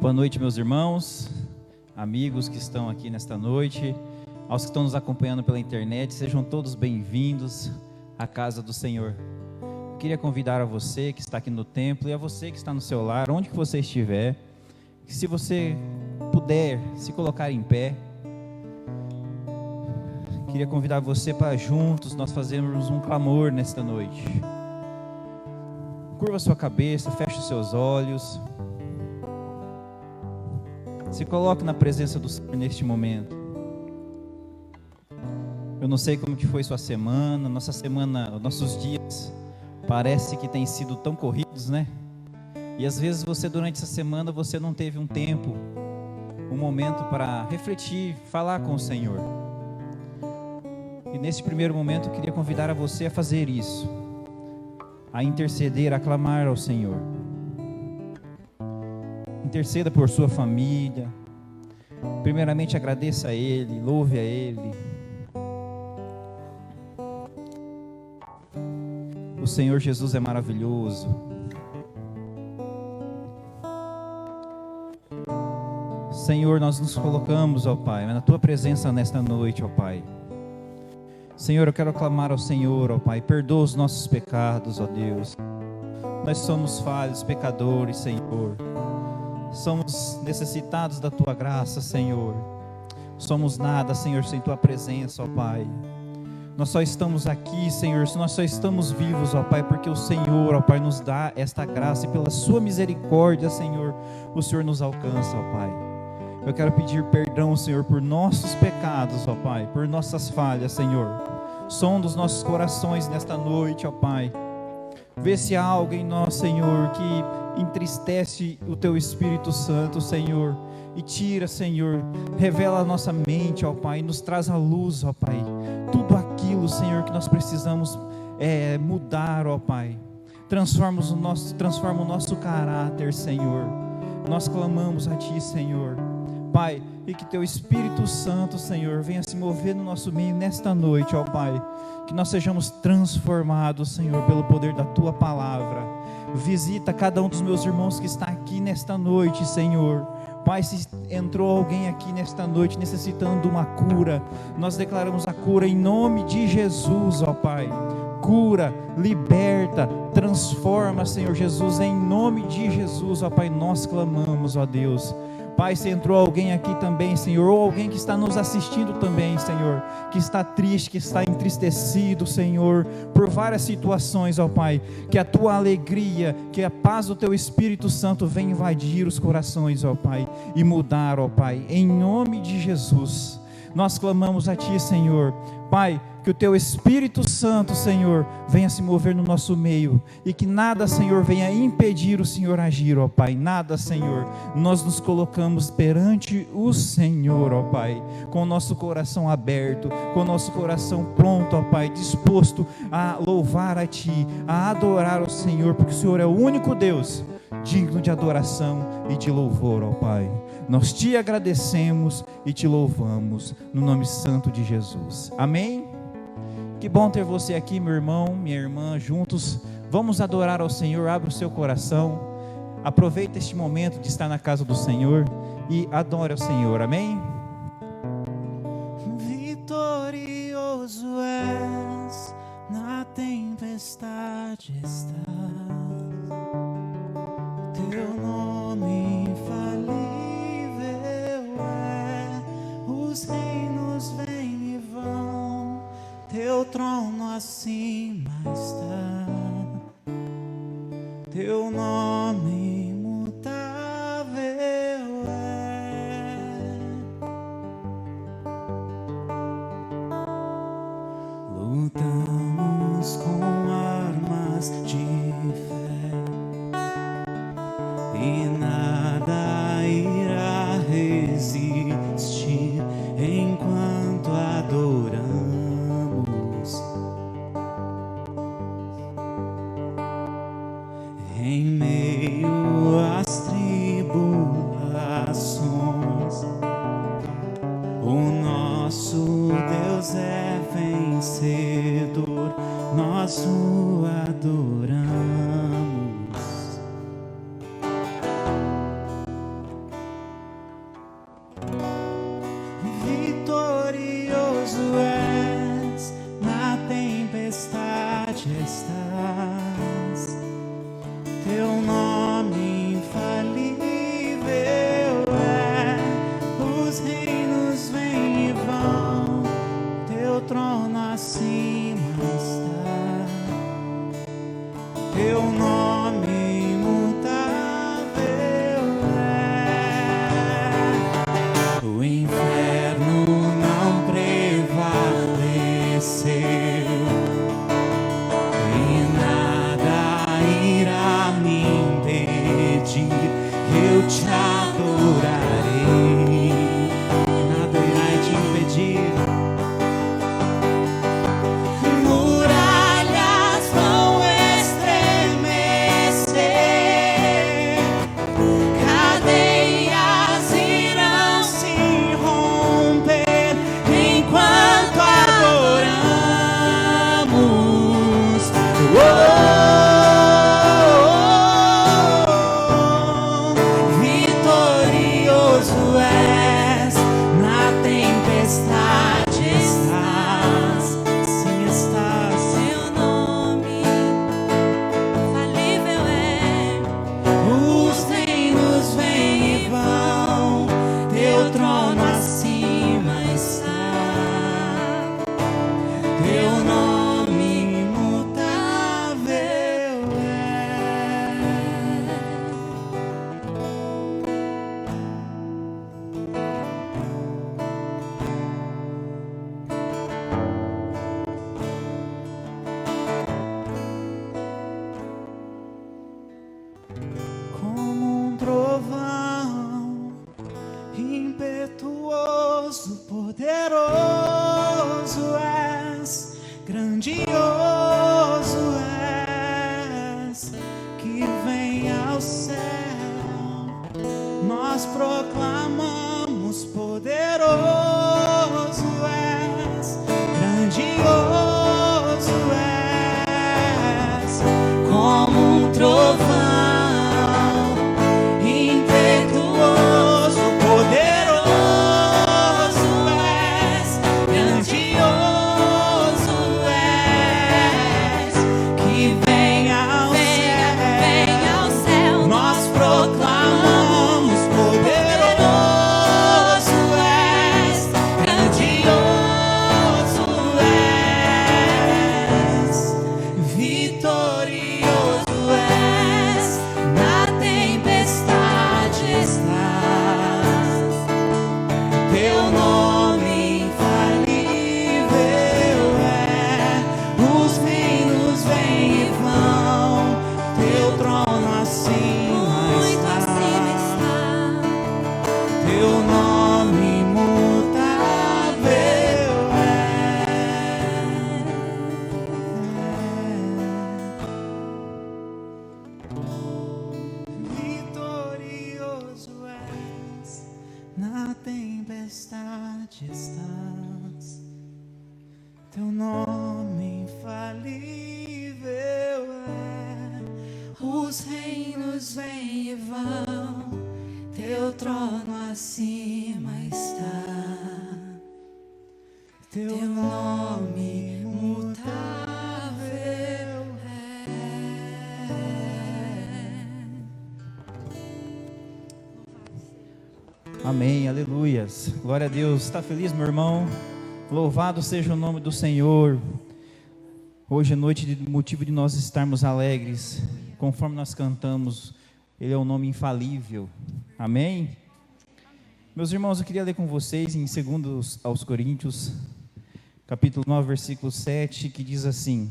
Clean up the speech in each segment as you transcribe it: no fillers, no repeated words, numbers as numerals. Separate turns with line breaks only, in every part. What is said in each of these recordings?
Boa noite, meus irmãos, amigos que estão aqui nesta noite, aos que estão nos acompanhando pela internet, sejam todos bem-vindos à casa do Senhor. Eu queria convidar a você que está aqui no templo e a você que está no seu lar, onde que você estiver, que se você puder se colocar em pé, queria convidar você para juntos nós fazermos um clamor nesta noite. Curva sua cabeça, feche os seus olhos. Se coloque na presença do Senhor neste momento. Eu não sei como que foi sua semana, nossos dias, parece que têm sido tão corridos, né? E às vezes você, durante essa semana, você não teve um tempo, um momento para refletir, falar com o Senhor. E nesse primeiro momento eu queria convidar a você a fazer isso, a interceder, a clamar ao Senhor. Interceda por sua família. Primeiramente agradeça a Ele, louve a Ele. O Senhor Jesus é maravilhoso. Senhor, nós nos colocamos, ó Pai, na Tua presença nesta noite, ó Pai. Senhor, eu quero clamar ao Senhor, ó Pai, perdoa os nossos pecados, ó Deus. Nós somos falhos, pecadores, Senhor. Somos necessitados da Tua graça, Senhor. Somos nada, Senhor, sem Tua presença, ó Pai. Nós só estamos aqui, Senhor, nós só estamos vivos, ó Pai, porque o Senhor, ó Pai, nos dá esta graça e pela Sua misericórdia, Senhor, o Senhor nos alcança, ó Pai. Eu quero pedir perdão, Senhor, por nossos pecados, ó Pai, por nossas falhas, Senhor. Sonda os nossos corações nesta noite, ó Pai. Vê se há algo em nós, Senhor, que entristece o Teu Espírito Santo, Senhor. E tira, Senhor, revela a nossa mente, ó Pai, nos traz a luz, ó Pai. Tudo aquilo, Senhor, que nós precisamos mudar, ó Pai. Transforma o nosso caráter, Senhor. Nós clamamos a Ti, Senhor. Pai, e que Teu Espírito Santo, Senhor, venha se mover no nosso meio nesta noite, ó Pai. Que nós sejamos transformados, Senhor, pelo poder da Tua palavra. Visita cada um dos meus irmãos que está aqui nesta noite, Senhor. Pai, se entrou alguém aqui nesta noite necessitando de uma cura, nós declaramos a cura em nome de Jesus, ó Pai. Cura, liberta, transforma, Senhor Jesus, em nome de Jesus, ó Pai, nós clamamos, ó Deus. Pai, se entrou alguém aqui também, Senhor, ou alguém que está nos assistindo também, Senhor, que está triste, que está entristecido, Senhor, por várias situações, ó Pai, que a Tua alegria, que a paz do Teu Espírito Santo venha invadir os corações, ó Pai, e mudar, ó Pai, em nome de Jesus. Nós clamamos a Ti, Senhor. Pai, que o Teu Espírito Santo, Senhor, venha se mover no nosso meio, e que nada, Senhor, venha impedir o Senhor agir, ó Pai, nada, Senhor. Nós nos colocamos perante o Senhor, ó Pai, com o nosso coração aberto, com o nosso coração pronto, ó Pai, disposto a louvar a Ti, a adorar o Senhor, porque o Senhor é o único Deus digno de adoração e de louvor, ó Pai. Nós Te agradecemos e Te louvamos, no nome santo de Jesus. Amém? Que bom ter você aqui, meu irmão, minha irmã, juntos. Vamos adorar ao Senhor. Abra o seu coração. Aproveita este momento de estar na casa do Senhor e adore ao Senhor. Amém?
Vitorioso és, na tempestade estás. Teu nome infalível é, os reinos vêm e vão, Teu trono acima está, Teu nome imutável é. Lutamos com armas de fé e nada irá resistir enquanto adoramos. Em meio às tribulações, o nosso Deus é vencedor, nós o adoramos. teu nome imutável é. O inferno não prevaleceu e nada irá me impedir. Eu te adorarei, nada irá te impedir. Muralhas vão estremecer, cadeias irão se romper enquanto adoramos. Vitorioso és, na tempestade estás, sim estás.
Seu nome infalível é.
Os reinos vêm e vão, teu trono acima está, teu nome imutável é. Como um trovão, impetuoso, poderoso és, grandioso és, que vem ao céu. Nós proclamamos: poderoso és, grandioso és, como um trovão. Impetuoso, poderoso és, grandioso és, que vem ao céu. Nós proclamamos: poderoso és, grandioso és, vitorioso és, na tempestade estás, teu nome infalível é. Os reinos vêm e vão, teu trono acima
Muito
está,
acima está.
teu nome imutável é. Vitorioso és, na tempestade estás, teu nome infalível é. Os reinos vêm e vão, teu trono acima está, teu nome imutável é.
Amém, aleluias. Glória a Deus. Está feliz, meu irmão? Louvado seja o nome do Senhor. Hoje é noite de motivo de nós estarmos alegres. Conforme nós cantamos, Ele é um nome infalível. Amém? Meus irmãos, eu queria ler com vocês em 2 aos Coríntios, capítulo 9, versículo 7, que diz assim: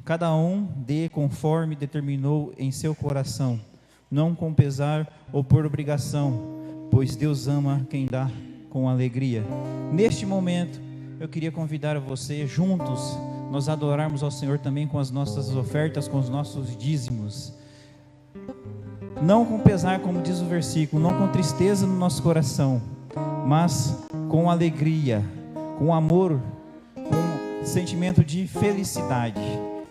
cada um dê conforme determinou em seu coração, não com pesar ou por obrigação, pois Deus ama quem dá com alegria. Neste momento, eu queria convidar você, juntos, nós adorarmos ao Senhor também com as nossas ofertas, com os nossos dízimos. Não com pesar, como diz o versículo, não com tristeza no nosso coração, mas com alegria, com amor, com sentimento de felicidade.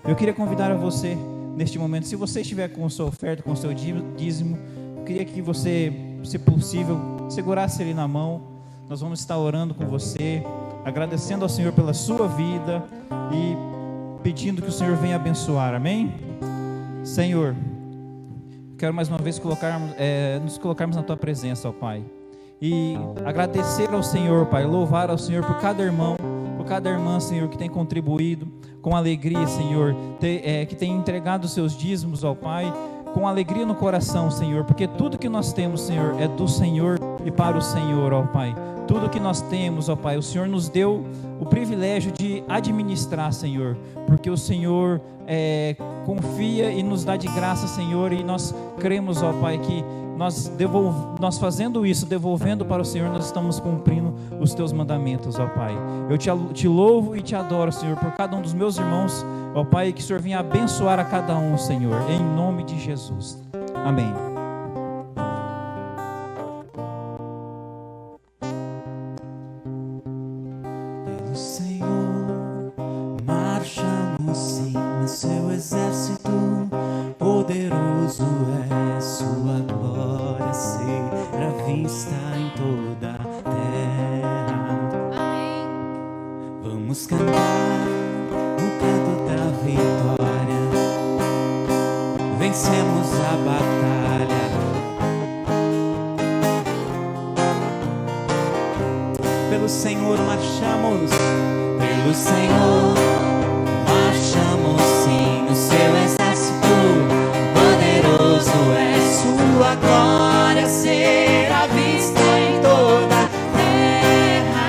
Eu queria convidar a você, neste momento, se você estiver com a sua oferta, com o seu dízimo, eu queria que você, se possível, segurasse ele na mão. Nós vamos estar orando com você, agradecendo ao Senhor pela sua vida e pedindo que o Senhor venha abençoar, amém? Senhor, quero mais uma vez nos colocarmos na Tua presença, ó Pai, e agradecer ao Senhor, Pai, louvar ao Senhor por cada irmão, por cada irmã, Senhor, que tem contribuído com alegria, Senhor, que tem entregado os seus dízimos ao Pai, com alegria no coração, Senhor, porque tudo que nós temos, Senhor, é do Senhor e para o Senhor, ó Pai. Tudo que nós temos, ó Pai, o Senhor nos deu o privilégio de administrar, Senhor, porque o Senhor confia e nos dá de graça, Senhor, e nós cremos, ó Pai, que nós fazendo isso, devolvendo para o Senhor, nós estamos cumprindo os Teus mandamentos, ó Pai. Eu te louvo e te adoro, Senhor, por cada um dos meus irmãos, ó Pai, que o Senhor venha abençoar a cada um, Senhor, em nome de Jesus. Amém.
Pelo Senhor marchamos sim, seu exército poderoso é, sua glória será vista em toda a terra.
Amém.
Vamos cantar o canto da vitória, vencemos a batalha. Pelo Senhor marchamos, pelo Senhor marchamos sim, o seu exército poderoso é, sua glória será vista em toda a terra.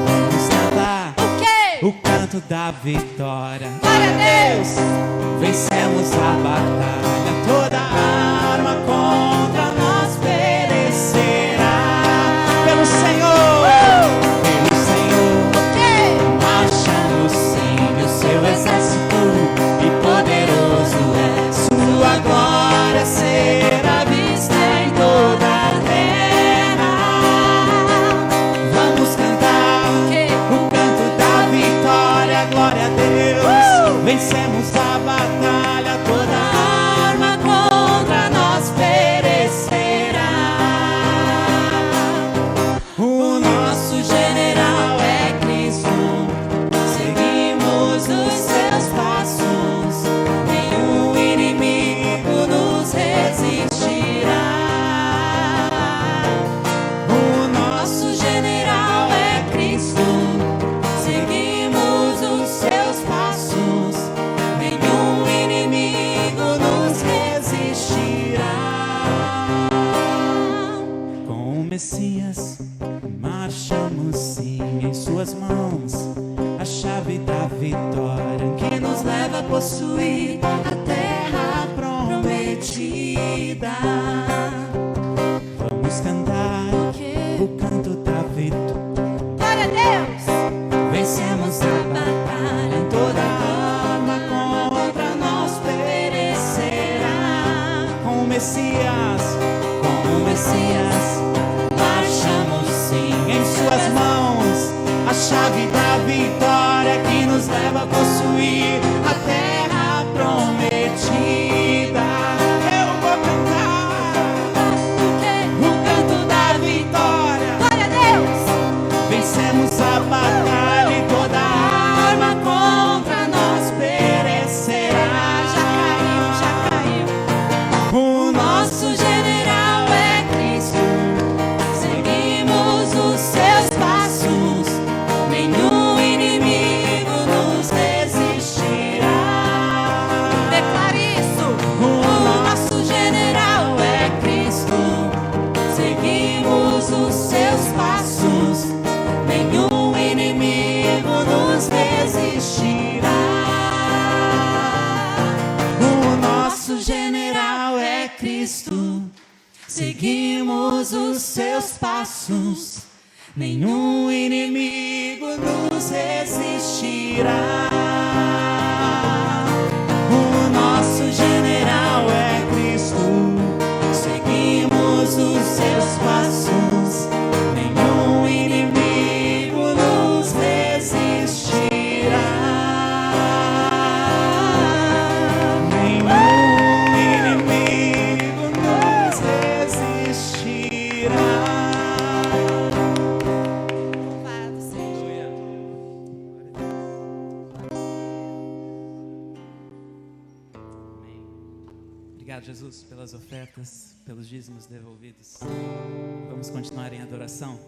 Vamos cantar
O quê?
o canto da vitória.
Glória a Deus.
Vencemos a batalha, toda arma contra nós perecerá. Pelo Senhor, pelo Senhor
O quê?
marchamos sim, o seu exército e poderoso é, sua glória será vista em toda a terra. Vamos cantar
O quê?
o canto da vitória, glória a Deus. Vencemos a batalha, toda arma contra nós perecerá. O nosso general é Cristo, seguimos os seus passos, nenhum inimigo nos resistirá. O nosso general é Cristo, seguimos os seus passos, nenhum inimigo nos resistirá. Com o Messias marchamos sim, em suas mãos a chave da vitória que nos leva a possuir a terra prometida. Vamos cantar
O quê?
o canto da vitória.
Glória a Deus.
Vencemos a batalha, toda arma contra nós perecerá. Com o Messias marchamos sim, em suas mãos a chave da vitória que nos leva a possuir a terra prometida. Eu vou cantar
O quê?
o canto da vitória.
Glória a Deus.
Vencemos a batalha e toda arma contra nós perecerá.
Já caiu.
O nosso general é Cristo, seguimos os seus passos, nenhum inimigo nos resistirá.
Declare isso.
O nosso general é Cristo, seguimos os seus passos, nenhum inimigo nos resistirá. O nosso general é Cristo, seguimos os seus passos, nenhum inimigo nos resistirá. O nosso general é Cristo, seguimos os seus passos, nenhum inimigo nos resistirá. Nenhum inimigo nos resistirá.
Louvado seja.
Obrigado, Jesus, pelas ofertas, pelos dízimos devolvidos. Vamos continuar em adoração.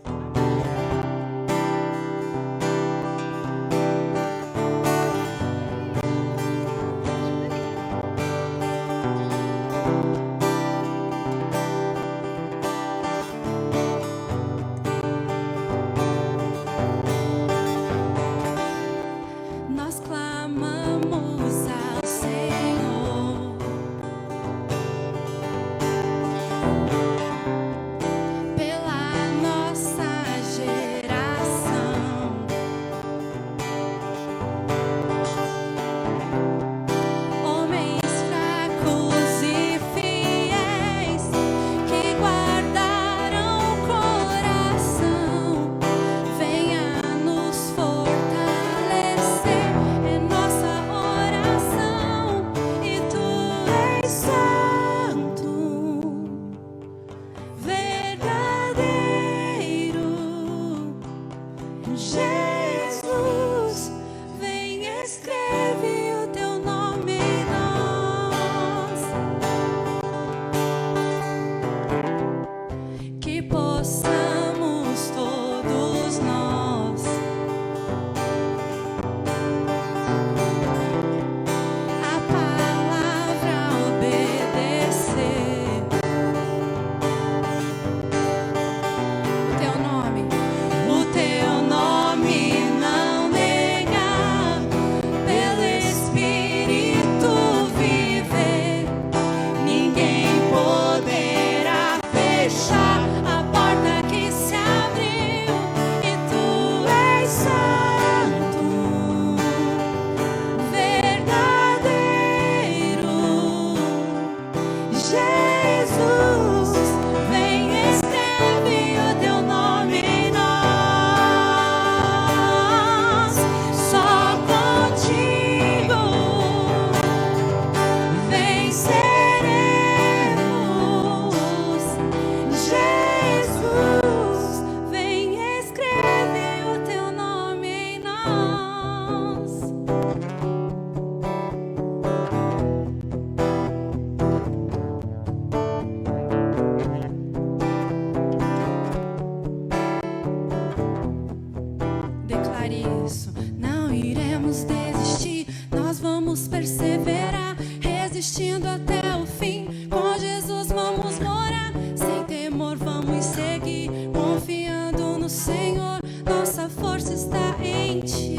desistindo até o fim. Com Jesus vamos morar, sem temor vamos seguir, confiando no Senhor, nossa força está em Ti.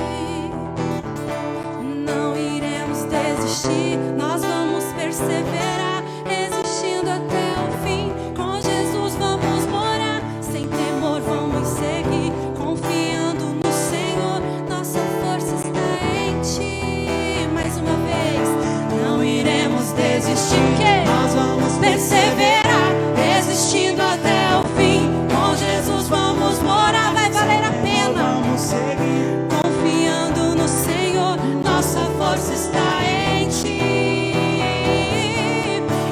Não iremos desistir, nós vamos perseverar, resistindo até o fim. Com Jesus vamos morar, sem temor vamos seguir, confiando no Senhor, nossa força está em Ti. Mais uma vez, não iremos desistir, nós vamos perseverar, resistindo até o fim. Com Jesus vamos morar, vai valer a pena.
Vamos seguir,
Confiando no Senhor, nossa força está em Ti.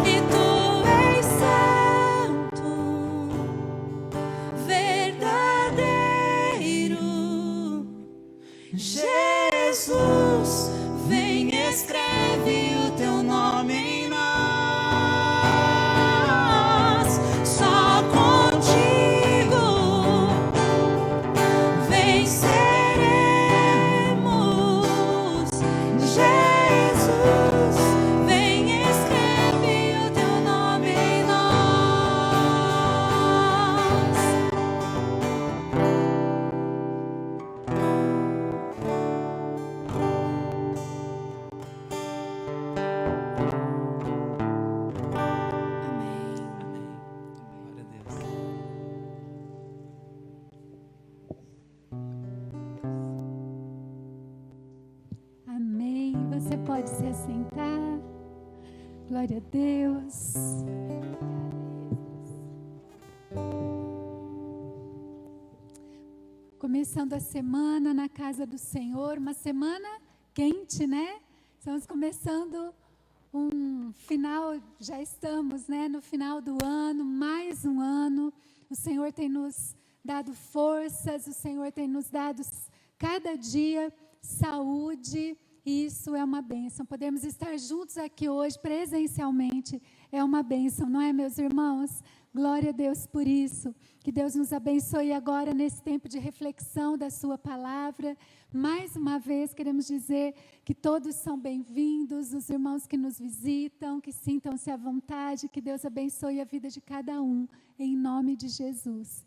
E Tu és santo, verdadeiro. Jesus, vem, escreve o Teu nome em nós. Só contigo venceremos. Jesus, vem, escreve o Teu nome em nós. Amém.
glória a Deus.
Amém. Você pode se assentar. Glória a Deus. Começando a semana na casa do Senhor, uma semana quente, né? Estamos começando um final, já estamos, né, no final do ano, mais um ano. O Senhor tem nos dado forças, o Senhor tem nos dado cada dia saúde, e isso é uma bênção. Podemos estar juntos aqui hoje presencialmente, é uma bênção, não é, meus irmãos? Glória a Deus por isso. Que Deus nos abençoe agora nesse tempo de reflexão da sua palavra. Mais uma vez queremos dizer que todos são bem-vindos, os irmãos que nos visitam, que sintam-se à vontade, que Deus abençoe a vida de cada um, em nome de Jesus.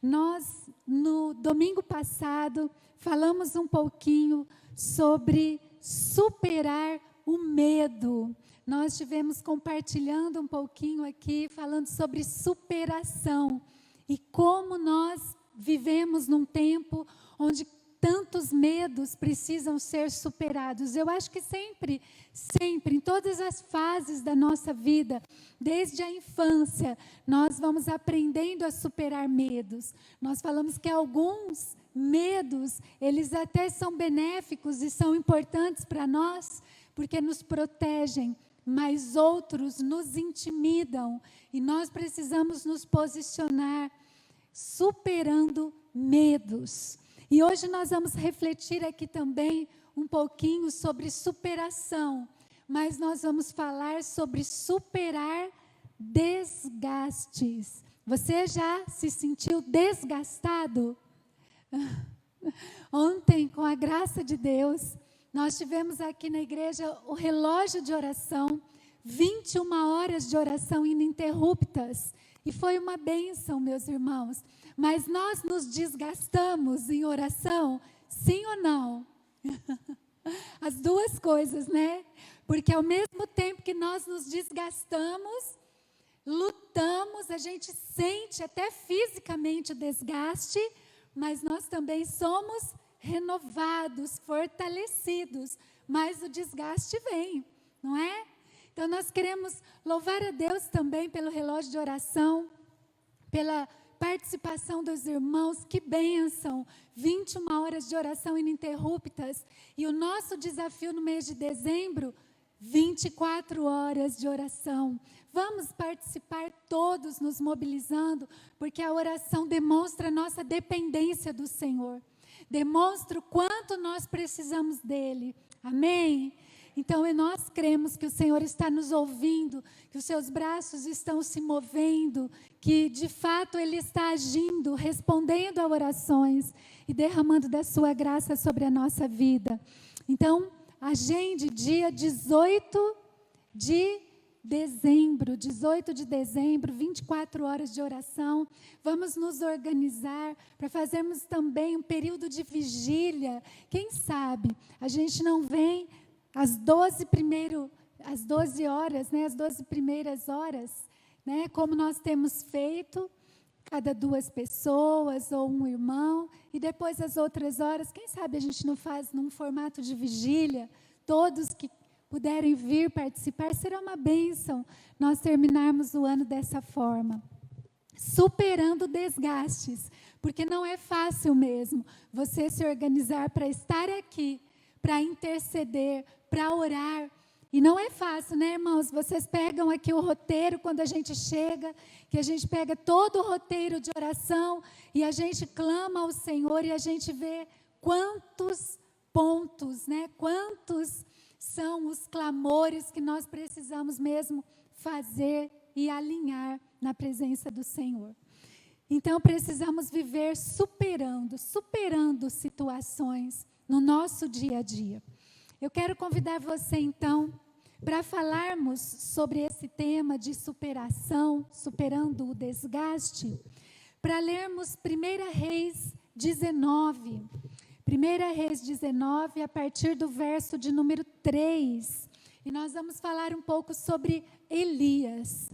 Nós, no domingo passado, falamos um pouquinho sobre superar o medo. Nós estivemos compartilhando um pouquinho aqui, falando sobre superação e como nós vivemos num tempo onde tantos medos precisam ser superados. Eu acho que sempre, em todas as fases da nossa vida, desde a infância, nós vamos aprendendo a superar medos. Nós falamos que alguns medos, eles até são benéficos e são importantes para nós, porque nos protegem, mas outros nos intimidam e nós precisamos nos posicionar superando medos. E hoje nós vamos refletir aqui também um pouquinho sobre superação, mas nós vamos falar sobre superar desgastes. Você já se sentiu desgastado? Ontem, com a graça de Deus, nós tivemos aqui na igreja o relógio de oração, 21 horas de oração ininterruptas. E foi uma bênção, meus irmãos. Mas nós nos desgastamos em oração, sim ou não? As duas coisas, né? Porque ao mesmo tempo que nós nos desgastamos, lutamos, a gente sente até fisicamente o desgaste, mas nós também somos renovados, fortalecidos, mas o desgaste vem, não é? Então nós queremos louvar a Deus também pelo relógio de oração, pela participação dos irmãos, que bênção, 21 horas de oração ininterruptas, e o nosso desafio no mês de dezembro, 24 horas de oração. Vamos participar todos nos mobilizando, porque a oração demonstra a nossa dependência do Senhor, demonstra o quanto nós precisamos dEle, amém? Então nós cremos que o Senhor está nos ouvindo, que os seus braços estão se movendo, que de fato Ele está agindo, respondendo a orações e derramando da sua graça sobre a nossa vida. Então, agende dia 18 de dezembro, 18 de dezembro, 24 horas de oração. Vamos nos organizar para fazermos também um período de vigília. Quem sabe a gente não vem às 12 horas, né, as 12 primeiras horas, né, como nós temos feito, cada 2 pessoas ou um irmão, e depois as outras horas, quem sabe a gente não faz num formato de vigília, todos que puderem vir participar, será uma bênção nós terminarmos o ano dessa forma, superando desgastes, porque não é fácil mesmo você se organizar para estar aqui, para interceder, para orar. E não é fácil, né, irmãos? Vocês pegam aqui o roteiro quando a gente chega, que a gente pega todo o roteiro de oração e a gente clama ao Senhor e a gente vê quantos pontos, né? Quantos são os clamores que nós precisamos mesmo fazer e alinhar na presença do Senhor. Então, precisamos viver superando situações no nosso dia a dia. Eu quero convidar você, então, para falarmos sobre esse tema de superação, superando o desgaste, para lermos 1 Reis 19. 1 Reis 19, a partir do verso de número 3. E nós vamos falar um pouco sobre Elias.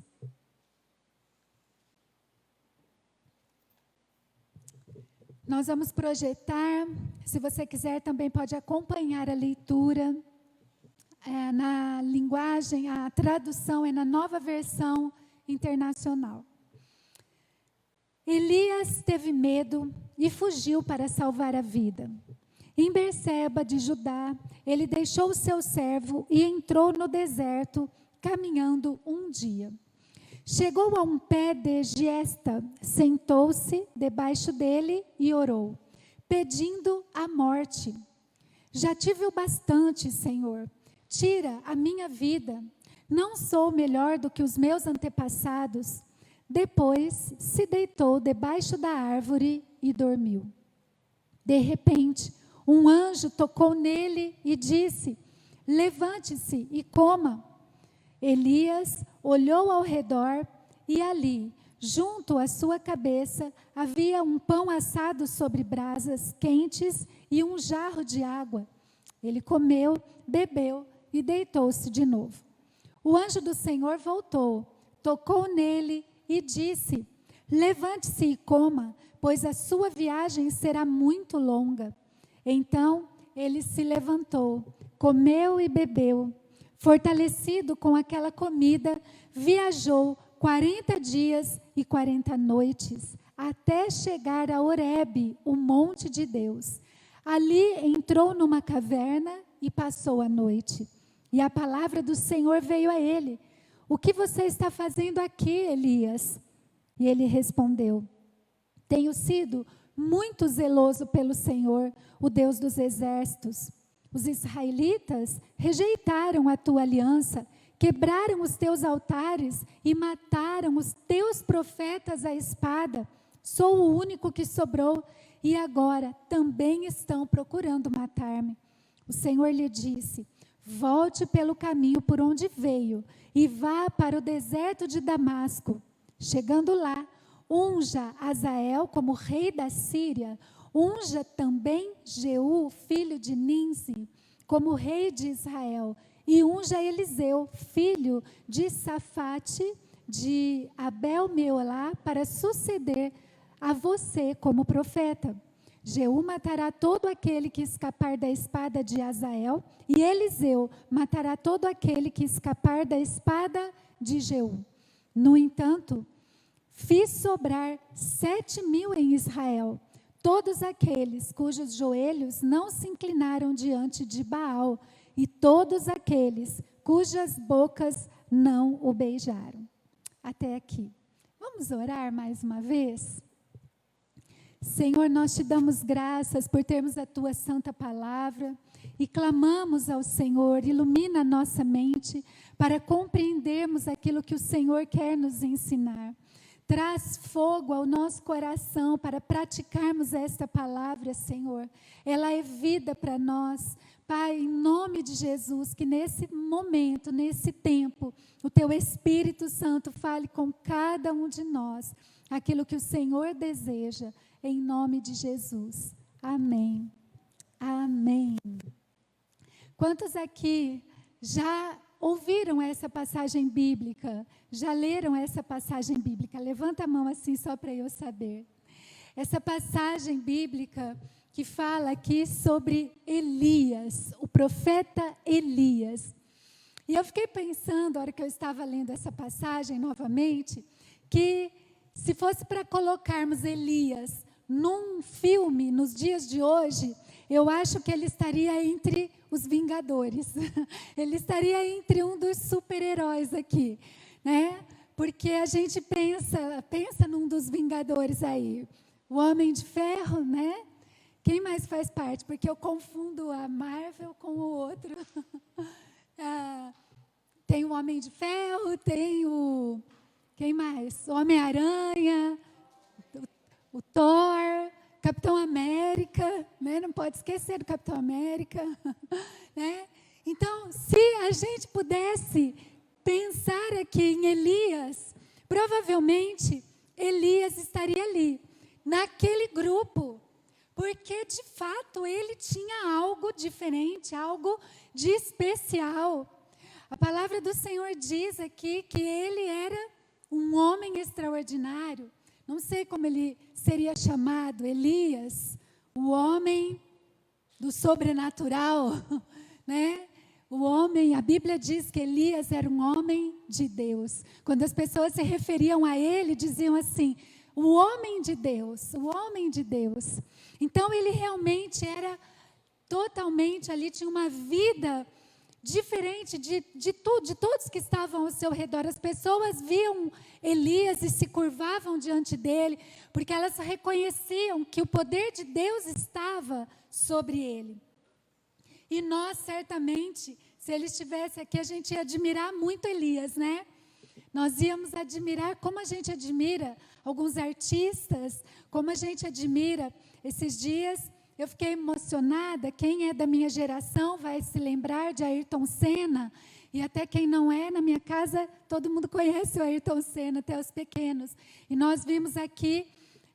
Nós vamos projetar, se você quiser também pode acompanhar a leitura, na linguagem, a tradução é na Nova Versão Internacional. Elias teve medo e fugiu para salvar a vida. Em Berseba de Judá, ele deixou o seu servo e entrou no deserto, caminhando um dia. Chegou a um pé de giesta, sentou-se debaixo dele e orou, pedindo a morte. Já tive o bastante, Senhor. Tira a minha vida. Não sou melhor do que os meus antepassados. Depois se deitou debaixo da árvore e dormiu. De repente, um anjo tocou nele e disse: levante-se e coma. Elias olhou ao redor e ali, junto à sua cabeça, havia um pão assado sobre brasas quentes e um jarro de água. Ele comeu, bebeu e deitou-se de novo. O anjo do Senhor voltou, tocou nele e disse: levante-se e coma, pois a sua viagem será muito longa. Então ele se levantou, comeu e bebeu. Fortalecido com aquela comida, viajou 40 dias e 40 noites, até chegar a Horebe, o monte de Deus. Ali entrou numa caverna e passou a noite. E a palavra do Senhor veio a ele: o que você está fazendo aqui, Elias? E ele respondeu: tenho sido muito zeloso pelo Senhor, o Deus dos exércitos. Os israelitas rejeitaram a tua aliança, quebraram os teus altares e mataram os teus profetas à espada. Sou o único que sobrou e agora também estão procurando matar-me. O Senhor lhe disse: volte pelo caminho por onde veio e vá para o deserto de Damasco. Chegando lá, unja Azael como rei da Síria. Unja também Jeú, filho de Ninsi, como rei de Israel. E unja Eliseu, filho de Safate, de Abel-Meolá, para suceder a você como profeta. Jeú matará todo aquele que escapar da espada de Azael, e Eliseu matará todo aquele que escapar da espada de Jeú. No entanto, fiz sobrar 7.000 em Israel, todos aqueles cujos joelhos não se inclinaram diante de Baal, e todos aqueles cujas bocas não o beijaram. Até aqui. Vamos orar mais uma vez? Senhor, nós te damos graças por termos a tua santa palavra e clamamos ao Senhor: ilumina a nossa mente para compreendermos aquilo que o Senhor quer nos ensinar. Traz fogo ao nosso coração para praticarmos esta palavra, Senhor. Ela é vida para nós, Pai, em nome de Jesus, que nesse momento, nesse tempo, o Teu Espírito Santo fale com cada um de nós aquilo que o Senhor deseja, em nome de Jesus. Amém. Amém. Quantos aqui já ouviram essa passagem bíblica? Já leram essa passagem bíblica? Levanta a mão assim só para eu saber. Essa passagem bíblica que fala aqui sobre Elias, o profeta Elias. E eu fiquei pensando, na hora que eu estava lendo essa passagem novamente, que se fosse para colocarmos Elias num filme nos dias de hoje, eu acho que ele estaria entre os Vingadores. Ele estaria entre um dos super-heróis aqui, né? Porque a gente pensa num dos Vingadores aí. O Homem de Ferro, né? Quem mais faz parte? Porque eu confundo a Marvel com o outro. Tem o Homem de Ferro, tem o... Quem mais? O Homem-Aranha, o Thor, Capitão América, né? Não pode esquecer do Capitão América. Né? Então, se a gente pudesse pensar aqui em Elias, provavelmente Elias estaria ali, naquele grupo, porque de fato ele tinha algo diferente, algo de especial. A palavra do Senhor diz aqui que ele era um homem extraordinário. Não sei como ele seria chamado, Elias, o homem do sobrenatural, né? O homem, a Bíblia diz que Elias era um homem de Deus. Quando as pessoas se referiam a ele, diziam assim: o homem de Deus, o homem de Deus. Então ele realmente era totalmente ali, tinha uma vida diferente de todos que estavam ao seu redor. As pessoas viam Elias e se curvavam diante dele, porque elas reconheciam que o poder de Deus estava sobre ele. E nós, certamente, se ele estivesse aqui, a gente ia admirar muito Elias, né? Nós íamos admirar, como a gente admira alguns artistas, como a gente admira. Esses dias eu fiquei emocionada. Quem é da minha geração vai se lembrar de Ayrton Senna, e até quem não é, na minha casa, todo mundo conhece o Ayrton Senna, até os pequenos. E nós vimos aqui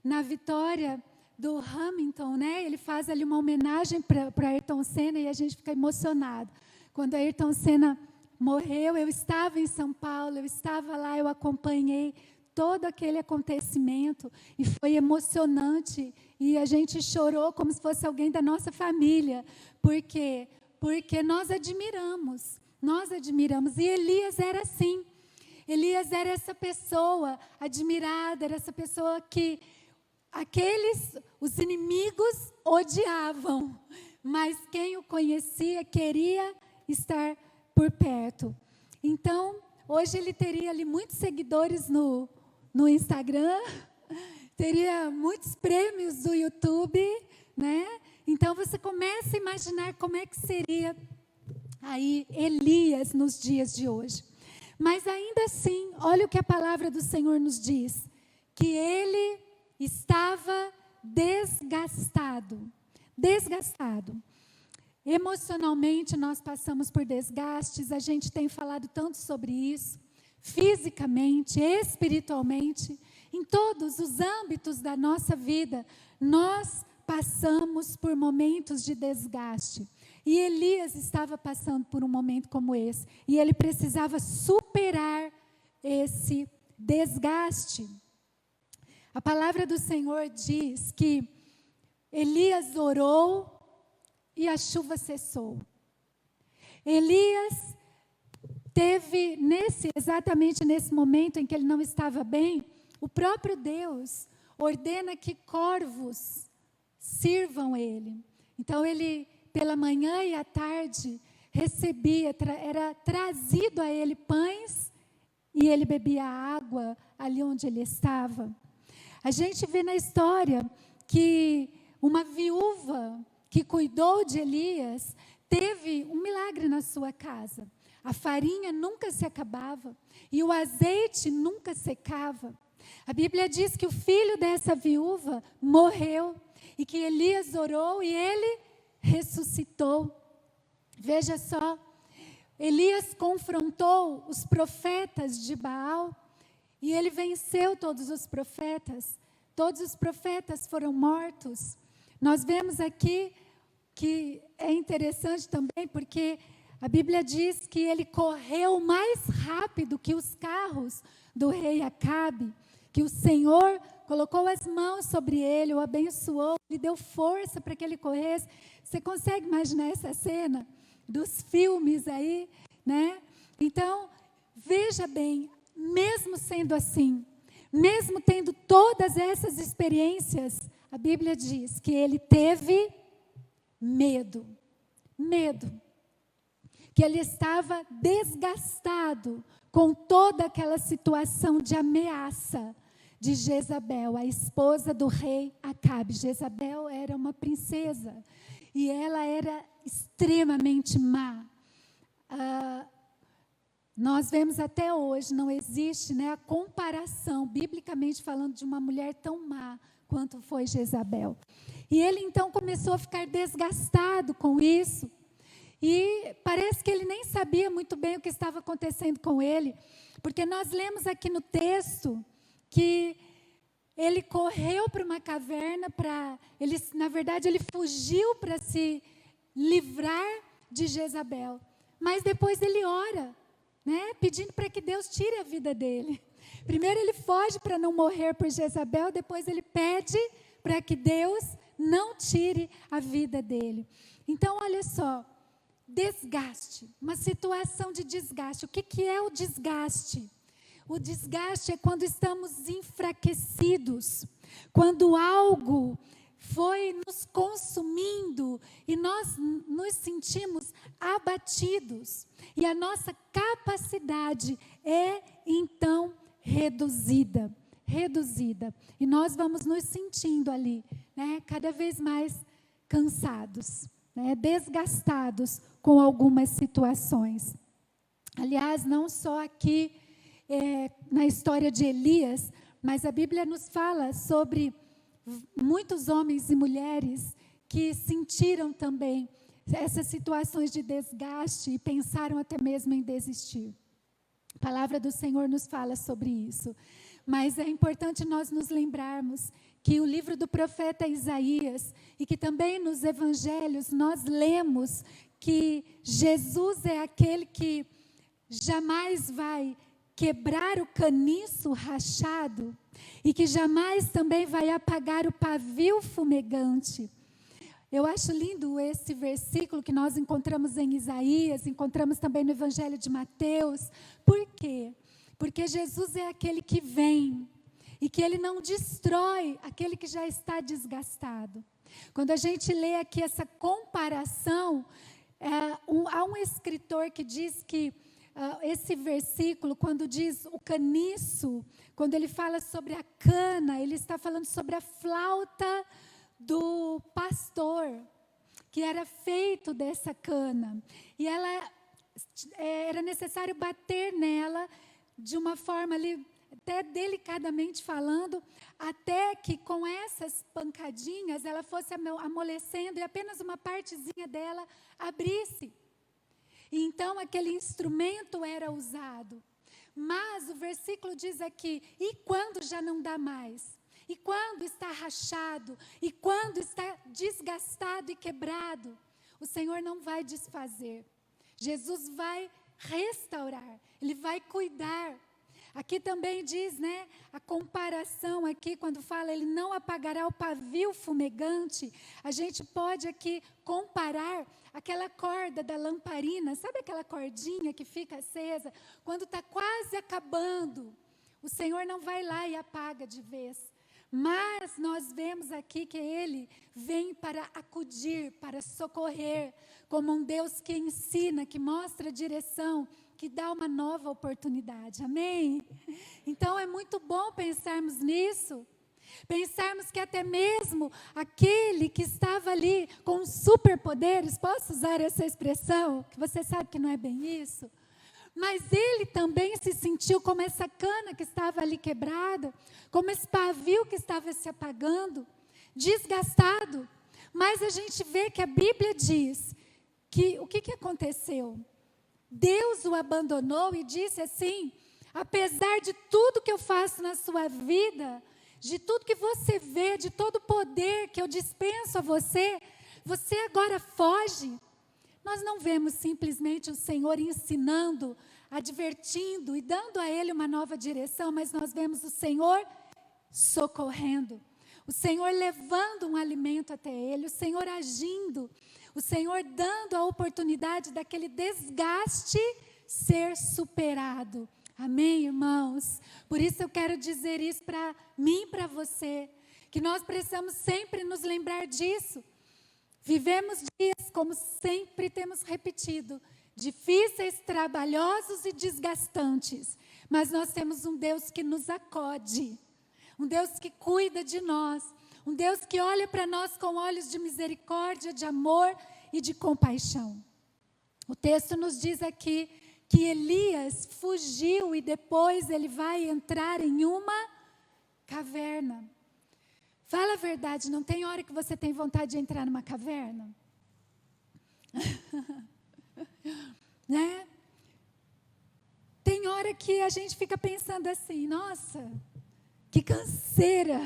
na vitória do Hamilton, né? Ele faz ali uma homenagem para Ayrton Senna e a gente fica emocionado. Quando Ayrton Senna morreu, eu estava em São Paulo, eu estava lá, eu acompanhei todo aquele acontecimento e foi emocionante, e a gente chorou como se fosse alguém da nossa família. Por quê? Porque nós admiramos, e Elias era assim. Elias era essa pessoa admirada, era essa pessoa que os inimigos odiavam, mas quem o conhecia queria estar por perto. Então, hoje ele teria ali muitos seguidores no Instagram, teria muitos prêmios do YouTube, né? Então, você começa a imaginar como é que seria aí Elias nos dias de hoje. Mas ainda assim, olha o que a palavra do Senhor nos diz, que ele estava desgastado. Emocionalmente nós passamos por desgastes, a gente tem falado tanto sobre isso, fisicamente, espiritualmente, em todos os âmbitos da nossa vida, nós passamos por momentos de desgaste. E Elias estava passando por um momento como esse, e ele precisava superar esse desgaste. A palavra do Senhor diz que Elias orou e a chuva cessou. Elias teve exatamente nesse momento em que ele não estava bem, o próprio Deus ordena que corvos sirvam ele. Então ele, pela manhã e à tarde, era trazido a ele pães e ele bebia água ali onde ele estava. A gente vê na história que uma viúva que cuidou de Elias teve um milagre na sua casa. A farinha nunca se acabava e o azeite nunca secava. A Bíblia diz que o filho dessa viúva morreu e que Elias orou e ele ressuscitou. Veja só, Elias confrontou os profetas de Baal e ele venceu todos os profetas. Todos os profetas foram mortos. Nós vemos aqui que é interessante também porque a Bíblia diz que ele correu mais rápido que os carros do rei Acabe, que o Senhor colocou as mãos sobre ele, o abençoou, lhe deu força para que ele corresse. Você consegue imaginar essa cena dos filmes aí, né? Então, veja bem, mesmo sendo assim, mesmo tendo todas essas experiências, a Bíblia diz que ele teve medo, que ele estava desgastado com toda aquela situação de ameaça de Jezabel, a esposa do rei Acabe. Jezabel era uma princesa e ela era extremamente má. Nós vemos até hoje, não existe, né, a comparação, biblicamente falando, de uma mulher tão má quanto foi Jezabel. E ele então começou a ficar desgastado com isso. E parece que ele nem sabia muito bem o que estava acontecendo com ele, porque nós lemos aqui no texto que ele correu para uma caverna na verdade ele fugiu para se livrar de Jezabel. Mas depois ele ora, né, pedindo para que Deus tire a vida dele. Primeiro ele foge para não morrer por Jezabel, depois ele pede para que Deus não tire a vida dele. Então, olha só, desgaste, uma situação de desgaste. O que é o desgaste? O desgaste é quando estamos enfraquecidos, quando algo foi nos consumindo e nós nos sentimos abatidos. E a nossa capacidade é, então, reduzida. E nós vamos nos sentindo ali, né, cada vez mais cansados, né, desgastados com algumas situações. Aliás, não só aqui na história de Elias, mas a Bíblia nos fala sobre muitos homens e mulheres que sentiram também essas situações de desgaste e pensaram até mesmo em desistir. A palavra do Senhor nos fala sobre isso. Mas é importante nós nos lembrarmos que o livro do profeta Isaías e que também nos evangelhos nós lemos que Jesus é aquele que jamais vai quebrar o caniço rachado e que jamais também vai apagar o pavio fumegante. Eu acho lindo esse versículo que nós encontramos em Isaías, encontramos também no Evangelho de Mateus. Por quê? Porque Jesus é aquele que vem e que ele não destrói aquele que já está desgastado. Quando a gente lê aqui essa comparação, há um escritor que diz que esse versículo, quando diz o caniço, quando ele fala sobre a cana, ele está falando sobre a flauta do pastor, que era feito dessa cana. E era necessário bater nela de uma forma ali, até delicadamente falando, até que com essas pancadinhas ela fosse amolecendo e apenas uma partezinha dela abrisse. E então aquele instrumento era usado. Mas o versículo diz aqui, e quando já não dá mais? E quando está rachado? E quando está desgastado e quebrado? O Senhor não vai desfazer. Jesus vai restaurar, Ele vai cuidar. Aqui também diz, né, a comparação aqui, quando fala, Ele não apagará o pavio fumegante. A gente pode aqui comparar aquela corda da lamparina, sabe aquela cordinha que fica acesa? Quando está quase acabando, o Senhor não vai lá e apaga de vez. Mas nós vemos aqui que Ele vem para acudir, para socorrer, como um Deus que ensina, que mostra a direção, que dá uma nova oportunidade. Amém? Então é muito bom pensarmos nisso. Pensarmos que até mesmo aquele que estava ali com superpoderes, posso usar essa expressão? Que você sabe que não é bem isso. Mas ele também se sentiu como essa cana que estava ali quebrada, como esse pavio que estava se apagando, desgastado. Mas a gente vê que a Bíblia diz que o que aconteceu? Deus o abandonou e disse assim: apesar de tudo que eu faço na sua vida, de tudo que você vê, de todo o poder que eu dispenso a você, você agora foge. Nós não vemos simplesmente o Senhor ensinando, advertindo e dando a ele uma nova direção, mas nós vemos o Senhor socorrendo, o Senhor levando um alimento até ele, o Senhor agindo, o Senhor dando a oportunidade daquele desgaste ser superado. Amém, irmãos? Por isso eu quero dizer isso para mim e para você, que nós precisamos sempre nos lembrar disso. Vivemos dias, como sempre temos repetido, difíceis, trabalhosos e desgastantes, mas nós temos um Deus que nos acode, um Deus que cuida de nós, um Deus que olha para nós com olhos de misericórdia, de amor e de compaixão. O texto nos diz aqui que Elias fugiu e depois ele vai entrar em uma caverna. Fala a verdade, não tem hora que você tem vontade de entrar numa caverna? Né? Tem hora que a gente fica pensando assim, nossa, que canseira.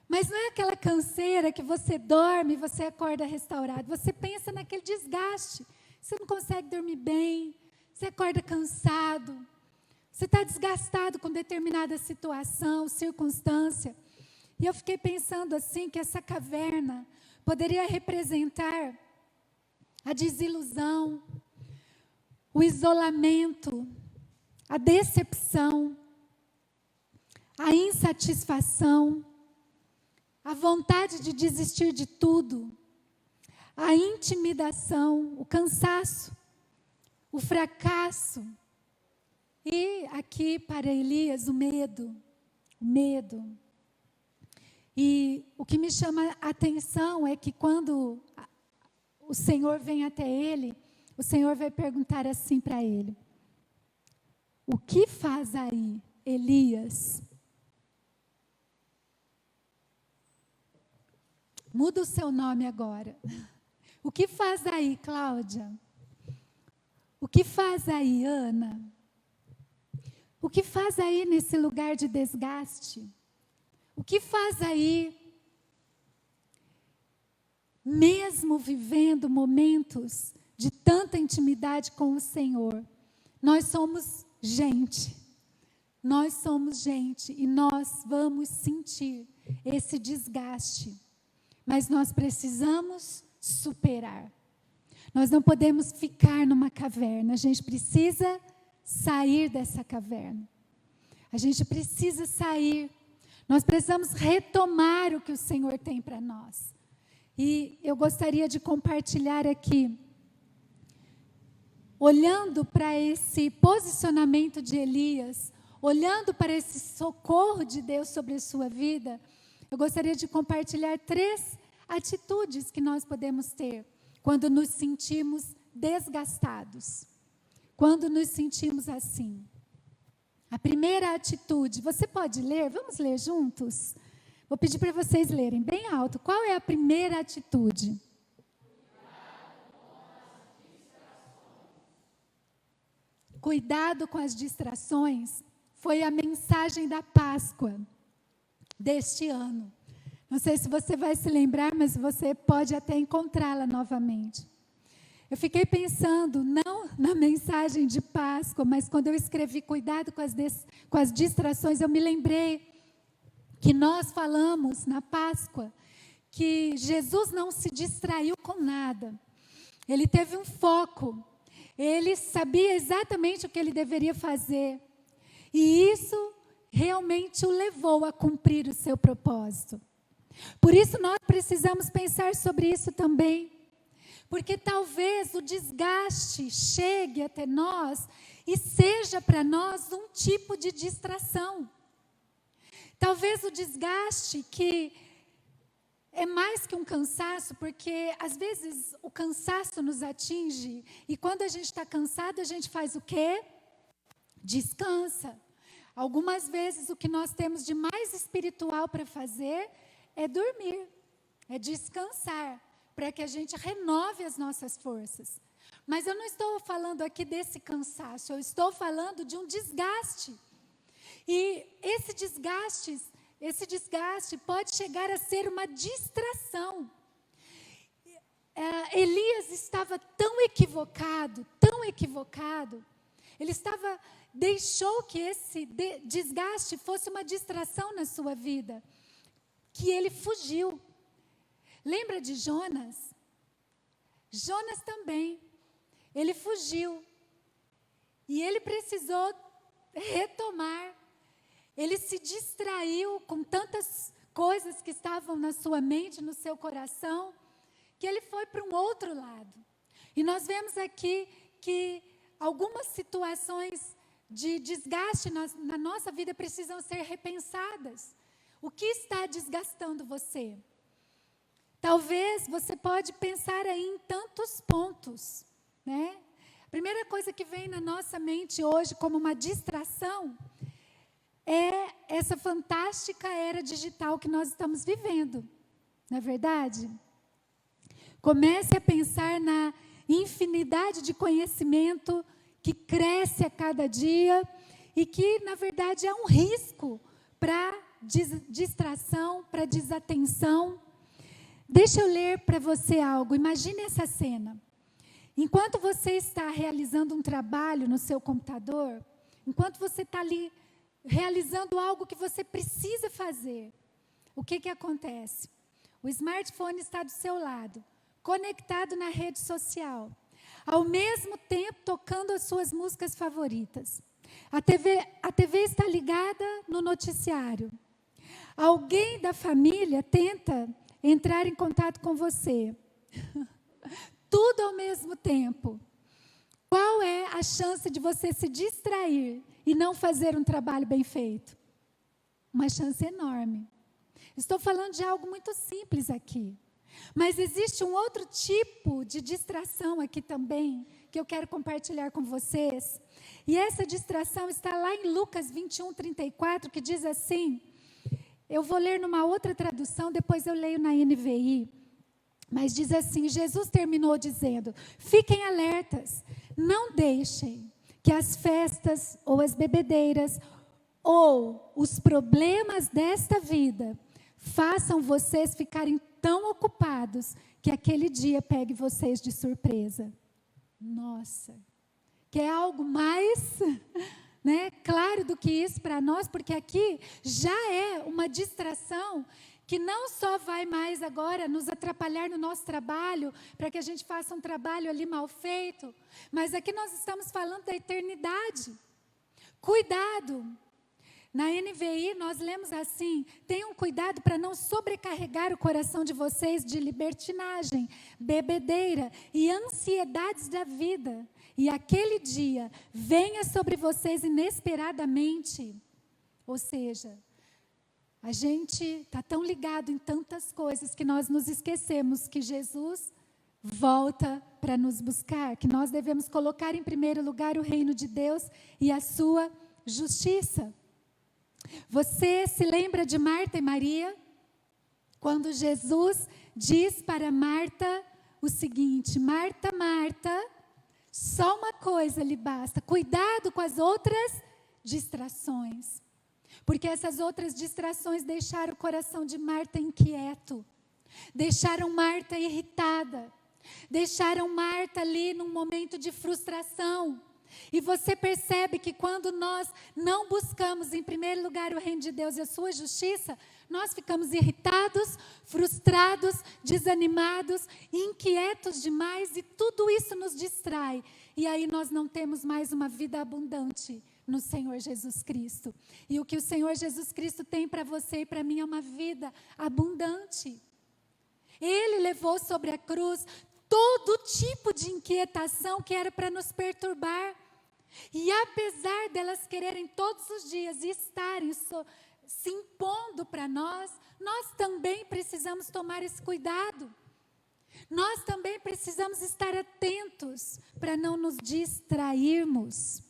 Mas não é aquela canseira que você dorme e você acorda restaurado. Você pensa naquele desgaste. Você não consegue dormir bem, você acorda cansado, você está desgastado com determinada situação, circunstância. E eu fiquei pensando assim, que essa caverna poderia representar a desilusão, o isolamento, a decepção, a insatisfação, a vontade de desistir de tudo, a intimidação, o cansaço, o fracasso. E aqui para Elias o medo. E o que me chama a atenção é que quando o Senhor vem até ele, o Senhor vai perguntar assim para ele: o que faz aí, Elias? Muda o seu nome agora. O que faz aí, Cláudia? O que faz aí, Ana? O que faz aí nesse lugar de desgaste? O que faz aí, mesmo vivendo momentos de tanta intimidade com o Senhor? Nós somos gente e nós vamos sentir esse desgaste, mas nós precisamos superar. Nós não podemos ficar numa caverna, a gente precisa sair dessa caverna. A gente precisa sair. Nós precisamos retomar o que o Senhor tem para nós. E eu gostaria de compartilhar aqui, olhando para esse posicionamento de Elias, olhando para esse socorro de Deus sobre a sua vida, eu gostaria de compartilhar 3 atitudes que nós podemos ter quando nos sentimos desgastados, quando nos sentimos assim. A primeira atitude, você pode ler? Vamos ler juntos? Vou pedir para vocês lerem bem alto. Qual é a primeira atitude? Cuidado com as distrações foi a mensagem da Páscoa deste ano. Não sei se você vai se lembrar, mas você pode até encontrá-la novamente. Eu fiquei pensando, não na mensagem de Páscoa, mas quando eu escrevi cuidado com as distrações, eu me lembrei que nós falamos na Páscoa que Jesus não se distraiu com nada. Ele teve um foco, ele sabia exatamente o que ele deveria fazer. E isso realmente o levou a cumprir o seu propósito. Por isso nós precisamos pensar sobre isso também. Porque talvez o desgaste chegue até nós e seja para nós um tipo de distração. Talvez o desgaste que é mais que um cansaço, porque às vezes o cansaço nos atinge e quando a gente está cansado a gente faz o quê? Descansa. Algumas vezes o que nós temos de mais espiritual para fazer é dormir, é descansar. para que a gente renove as nossas forças. Mas eu não estou falando aqui desse cansaço, eu estou falando de um desgaste. E esse desgaste pode chegar a ser uma distração. Elias estava tão equivocado, ele deixou que esse desgaste fosse uma distração na sua vida, que ele fugiu. Lembra de Jonas? Jonas também, ele fugiu, e ele precisou retomar, ele se distraiu com tantas coisas que estavam na sua mente, no seu coração, que ele foi para um outro lado. E nós vemos aqui que algumas situações de desgaste na nossa vida precisam ser repensadas. O que está desgastando você? Talvez você pode pensar aí em tantos pontos, né? A primeira coisa que vem na nossa mente hoje como uma distração é essa fantástica era digital que nós estamos vivendo, não é verdade? Comece a pensar na infinidade de conhecimento que cresce a cada dia e que, na verdade, é um risco para distração, para desatenção. Deixa eu ler para você algo. Imagine essa cena. Enquanto você está realizando um trabalho no seu computador, enquanto você está ali realizando algo que você precisa fazer, o que acontece? O smartphone está do seu lado, conectado na rede social, ao mesmo tempo tocando as suas músicas favoritas. A TV está ligada no noticiário. Alguém da família tenta entrar em contato com você. Tudo ao mesmo tempo. Qual é a chance de você se distrair e não fazer um trabalho bem feito? Uma chance enorme. Estou falando de algo muito simples aqui. Mas existe um outro tipo de distração aqui também, que eu quero compartilhar com vocês. E essa distração está lá em Lucas 21:34, que diz assim, eu vou ler numa outra tradução, depois eu leio na NVI, mas diz assim, Jesus terminou dizendo, fiquem alertas, não deixem que as festas ou as bebedeiras ou os problemas desta vida façam vocês ficarem tão ocupados que aquele dia pegue vocês de surpresa. Nossa, que é algo mais, né, claro do que isso para nós, porque aqui já é uma distração que não só vai mais agora nos atrapalhar no nosso trabalho, para que a gente faça um trabalho ali mal feito, mas aqui nós estamos falando da eternidade. Cuidado! Na NVI nós lemos assim, tenham cuidado para não sobrecarregar o coração de vocês de libertinagem, bebedeira e ansiedades da vida. E aquele dia venha sobre vocês inesperadamente. Ou seja, a gente está tão ligado em tantas coisas que nós nos esquecemos que Jesus volta para nos buscar, que nós devemos colocar em primeiro lugar o reino de Deus e a sua justiça. Você se lembra de Marta e Maria? Quando Jesus diz para Marta o seguinte, Marta, Marta, só uma coisa lhe basta, cuidado com as outras distrações. Porque essas outras distrações deixaram o coração de Marta inquieto, deixaram Marta irritada, deixaram Marta ali num momento de frustração. E você percebe que quando nós não buscamos em primeiro lugar o reino de Deus e a sua justiça, nós ficamos irritados, frustrados, desanimados, inquietos demais e tudo isso nos distrai. E aí nós não temos mais uma vida abundante no Senhor Jesus Cristo. E o que o Senhor Jesus Cristo tem para você e para mim é uma vida abundante. Ele levou sobre a cruz todo tipo de inquietação que era para nos perturbar. E apesar delas quererem todos os dias e estarem se impondo para nós também precisamos tomar esse cuidado. Nós também precisamos estar atentos para não nos distrairmos.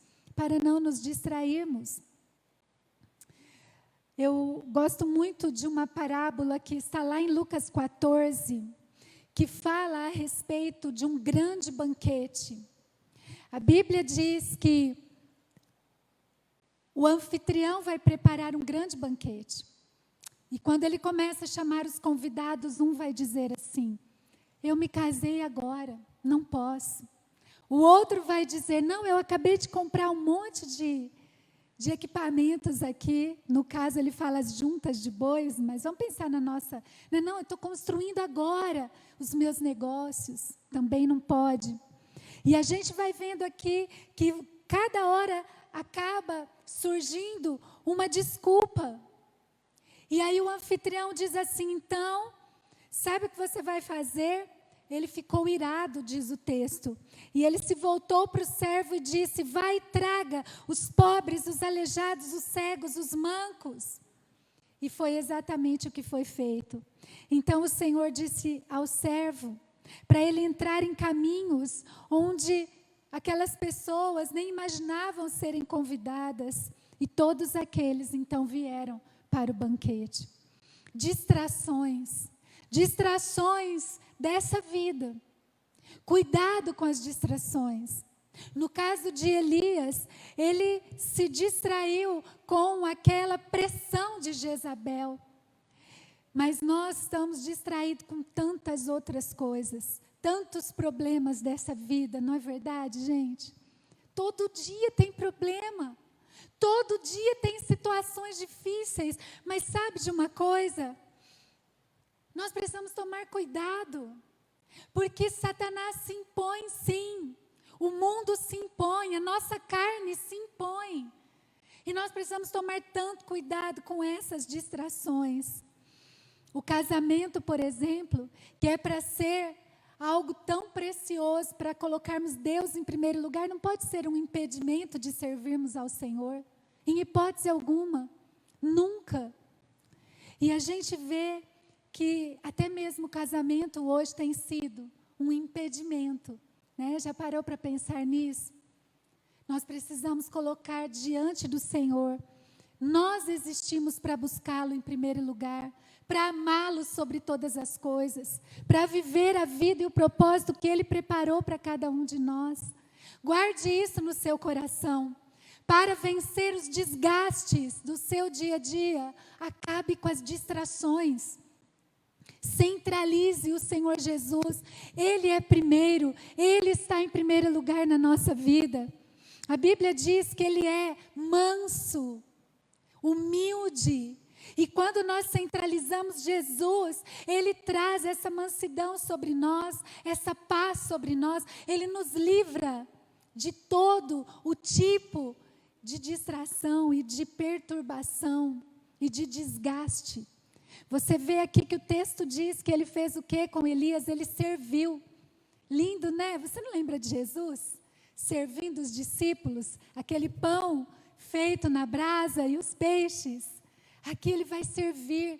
Eu gosto muito de uma parábola que está lá em Lucas 14, que fala a respeito de um grande banquete. A Bíblia diz que o anfitrião vai preparar um grande banquete. E quando ele começa a chamar os convidados, um vai dizer assim: eu me casei agora, não posso. O outro vai dizer: não, eu acabei de comprar um monte de equipamentos aqui. No caso, ele fala as juntas de bois, mas vamos pensar na nossa... Não, eu estou construindo agora os meus negócios. Também não pode. E a gente vai vendo aqui que cada hora acaba surgindo uma desculpa. E aí o anfitrião diz assim: então, sabe o que você vai fazer? Ele ficou irado, diz o texto. E ele se voltou para o servo e disse: vai e traga os pobres, os aleijados, os cegos, os mancos. E foi exatamente o que foi feito. Então o Senhor disse ao servo para ele entrar em caminhos onde aquelas pessoas nem imaginavam serem convidadas. E todos aqueles então vieram para o banquete. Distrações dessa vida. Cuidado com as distrações. No caso de Elias, ele se distraiu com aquela pressão de Jezabel. Mas nós estamos distraídos com tantas outras coisas, tantos problemas dessa vida, não é verdade, gente? Todo dia tem problema, todo dia tem situações difíceis, mas sabe de uma coisa? Nós precisamos tomar cuidado, porque Satanás se impõe sim, o mundo se impõe, a nossa carne se impõe, e nós precisamos tomar tanto cuidado com essas distrações. O casamento, por exemplo, que é para ser algo tão precioso, para colocarmos Deus em primeiro lugar, não pode ser um impedimento de servirmos ao Senhor, em hipótese alguma, nunca. E a gente vê que até mesmo o casamento hoje tem sido um impedimento, né? Já parou para pensar nisso? Nós precisamos colocar diante do Senhor. Nós existimos para buscá-lo em primeiro lugar, para amá-lo sobre todas as coisas, para viver a vida e o propósito que Ele preparou para cada um de nós. Guarde isso no seu coração. Para vencer os desgastes do seu dia a dia, acabe com as distrações. Centralize o Senhor Jesus. Ele é primeiro, Ele está em primeiro lugar na nossa vida. A Bíblia diz que Ele é manso, humilde. E quando nós centralizamos Jesus, Ele traz essa mansidão sobre nós, essa paz sobre nós. Ele nos livra de todo o tipo de distração e de perturbação e de desgaste. Você vê aqui que o texto diz que ele fez o quê com Elias? Ele serviu. Lindo, né? Você não lembra de Jesus servindo os discípulos? Aquele pão feito na brasa e os peixes. Aqui Ele vai servir.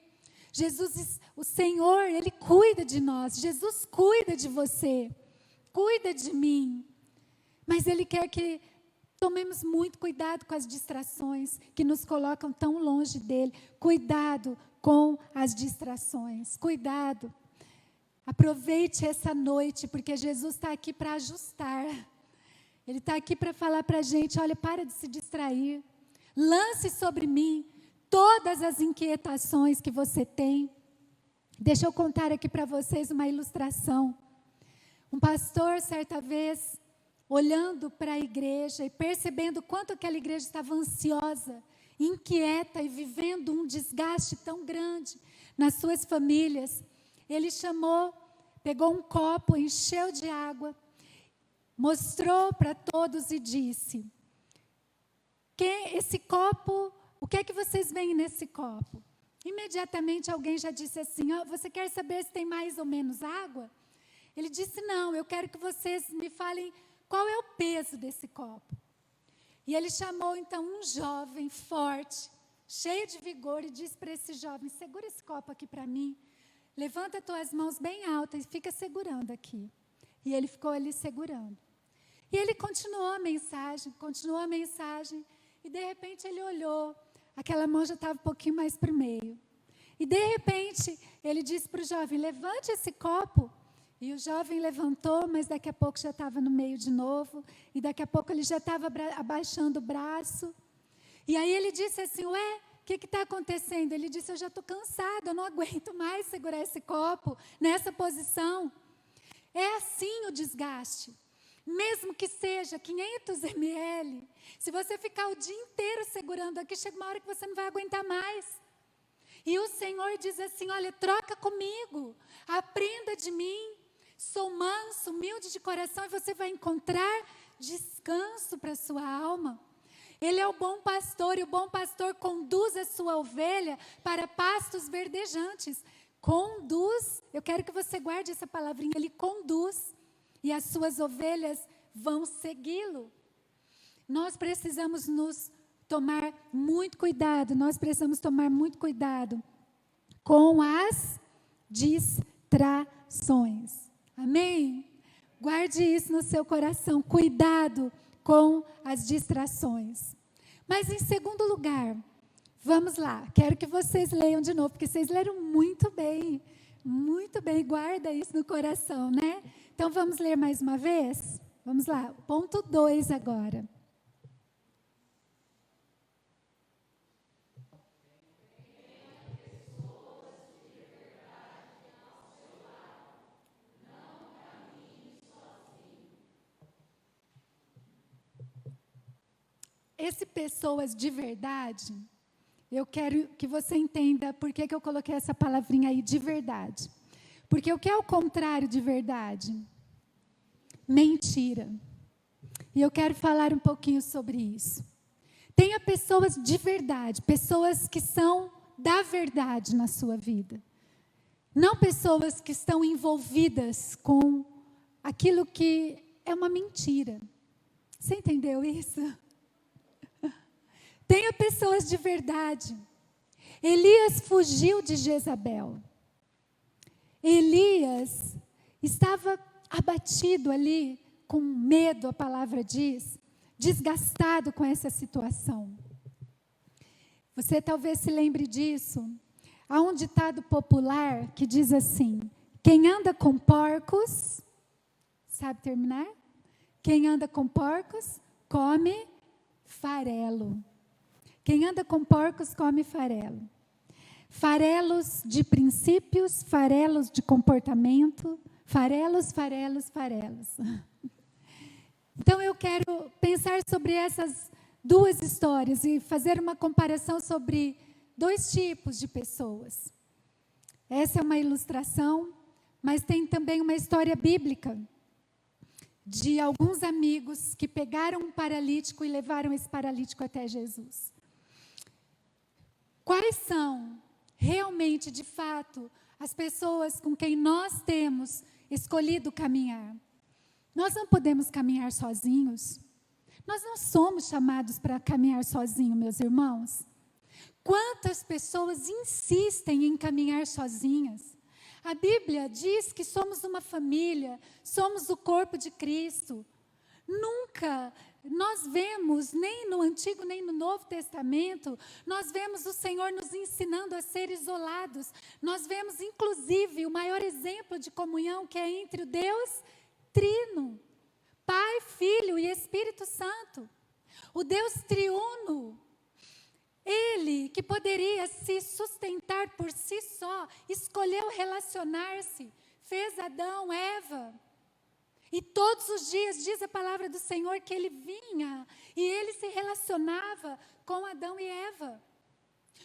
Jesus, o Senhor, Ele cuida de nós. Jesus cuida de você, cuida de mim. Mas Ele quer que tomemos muito cuidado com as distrações que nos colocam tão longe dEle. Cuidado com as distrações, cuidado. Aproveite essa noite, porque Jesus está aqui para ajustar. Ele está aqui para falar para a gente: olha, para de se distrair. Lance sobre mim todas as inquietações que você tem. Deixa eu contar aqui para vocês uma ilustração. Um pastor, certa vez, olhando para a igreja e percebendo quanto aquela igreja estava ansiosa, inquieta e vivendo um desgaste tão grande nas suas famílias, ele pegou um copo, encheu de água, mostrou para todos e disse: esse copo, o que é que vocês veem nesse copo? Imediatamente alguém já disse assim: você quer saber se tem mais ou menos água? Ele disse: não, eu quero que vocês me falem qual é o peso desse copo. E ele chamou então um jovem forte, cheio de vigor, e disse para esse jovem: segura esse copo aqui para mim, levanta as tuas mãos bem altas e fica segurando aqui. E ele ficou ali segurando. E ele continuou a mensagem, e de repente ele olhou, aquela mão já estava um pouquinho mais para o meio. E de repente ele disse para o jovem: levante esse copo E o jovem levantou, mas daqui a pouco já estava no meio de novo. E daqui a pouco ele já estava abaixando o braço. E aí ele disse assim, ué, o que está acontecendo? Ele disse, eu já estou cansado, eu não aguento mais segurar esse copo nessa posição. É assim o desgaste. Mesmo que seja 500 ml, se você ficar o dia inteiro segurando aqui, chega uma hora que você não vai aguentar mais. E o Senhor diz assim, olha, troca comigo, aprenda de mim, sou manso, humilde de coração, e você vai encontrar descanso para a sua alma. Ele é o bom pastor, e o bom pastor conduz a sua ovelha para pastos verdejantes. Conduz, eu quero que você guarde essa palavrinha, ele conduz, e as suas ovelhas vão segui-lo. Nós precisamos tomar muito cuidado com as distrações. Amém? Guarde isso no seu coração, cuidado com as distrações. Mas em segundo lugar, vamos lá, quero que vocês leiam de novo, porque vocês leram muito bem, guarda isso no coração, né? Então vamos ler mais uma vez? Vamos lá, ponto 2 agora. Esse pessoas de verdade, eu quero que você entenda por que eu coloquei essa palavrinha aí, de verdade. Porque o que é o contrário de verdade? Mentira. E eu quero falar um pouquinho sobre isso. Tenha pessoas de verdade, pessoas que são da verdade na sua vida. Não pessoas que estão envolvidas com aquilo que é uma mentira. Você entendeu isso? Tenha pessoas de verdade. Elias fugiu de Jezabel. Elias estava abatido ali, com medo, a palavra diz, desgastado com essa situação. Você talvez se lembre disso. Há um ditado popular que diz assim, quem anda com porcos, sabe terminar? Quem anda com porcos, come farelo. Quem anda com porcos, come farelo. Farelos de princípios, farelos de comportamento, farelos. Então eu quero pensar sobre essas duas histórias e fazer uma comparação sobre dois tipos de pessoas. Essa é uma ilustração, mas tem também uma história bíblica de alguns amigos que pegaram um paralítico e levaram esse paralítico até Jesus. Quais são realmente, de fato, as pessoas com quem nós temos escolhido caminhar? Nós não podemos caminhar sozinhos. Nós não somos chamados para caminhar sozinhos, meus irmãos. Quantas pessoas insistem em caminhar sozinhas? A Bíblia diz que somos uma família, somos o corpo de Cristo. Nunca nós vemos, nem no Antigo nem no Novo Testamento, nós vemos o Senhor nos ensinando a ser isolados. Nós vemos, inclusive, o maior exemplo de comunhão que é entre o Deus Trino, Pai, Filho e Espírito Santo. O Deus triuno, Ele que poderia se sustentar por si só, escolheu relacionar-se, fez Adão, Eva. E todos os dias, diz a palavra do Senhor, que Ele vinha e Ele se relacionava com Adão e Eva.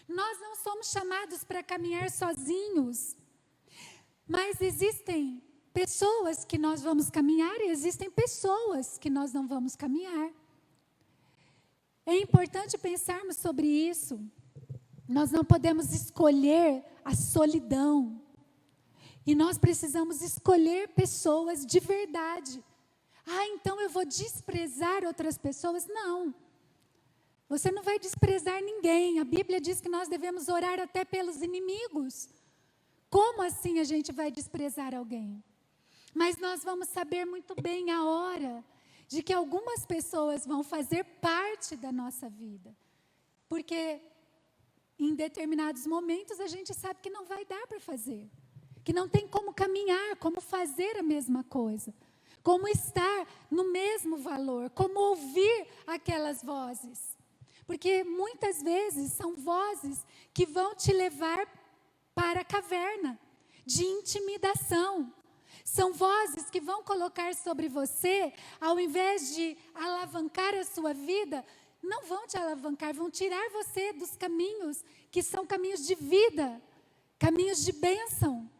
Nós não somos chamados para caminhar sozinhos, mas existem pessoas que nós vamos caminhar e existem pessoas que nós não vamos caminhar. É importante pensarmos sobre isso. Nós não podemos escolher a solidão. E nós precisamos escolher pessoas de verdade. Então eu vou desprezar outras pessoas? Não. Você não vai desprezar ninguém. A Bíblia diz que nós devemos orar até pelos inimigos. Como assim a gente vai desprezar alguém? Mas nós vamos saber muito bem a hora de que algumas pessoas vão fazer parte da nossa vida. Porque em determinados momentos a gente sabe que não vai dar para fazer. que não tem como caminhar, como fazer a mesma coisa, como estar no mesmo valor, como ouvir aquelas vozes. Porque muitas vezes são vozes que vão te levar para a caverna de intimidação. São vozes que vão colocar sobre você, ao invés de alavancar a sua vida, não vão te alavancar, vão tirar você dos caminhos que são caminhos de vida, caminhos de bênção.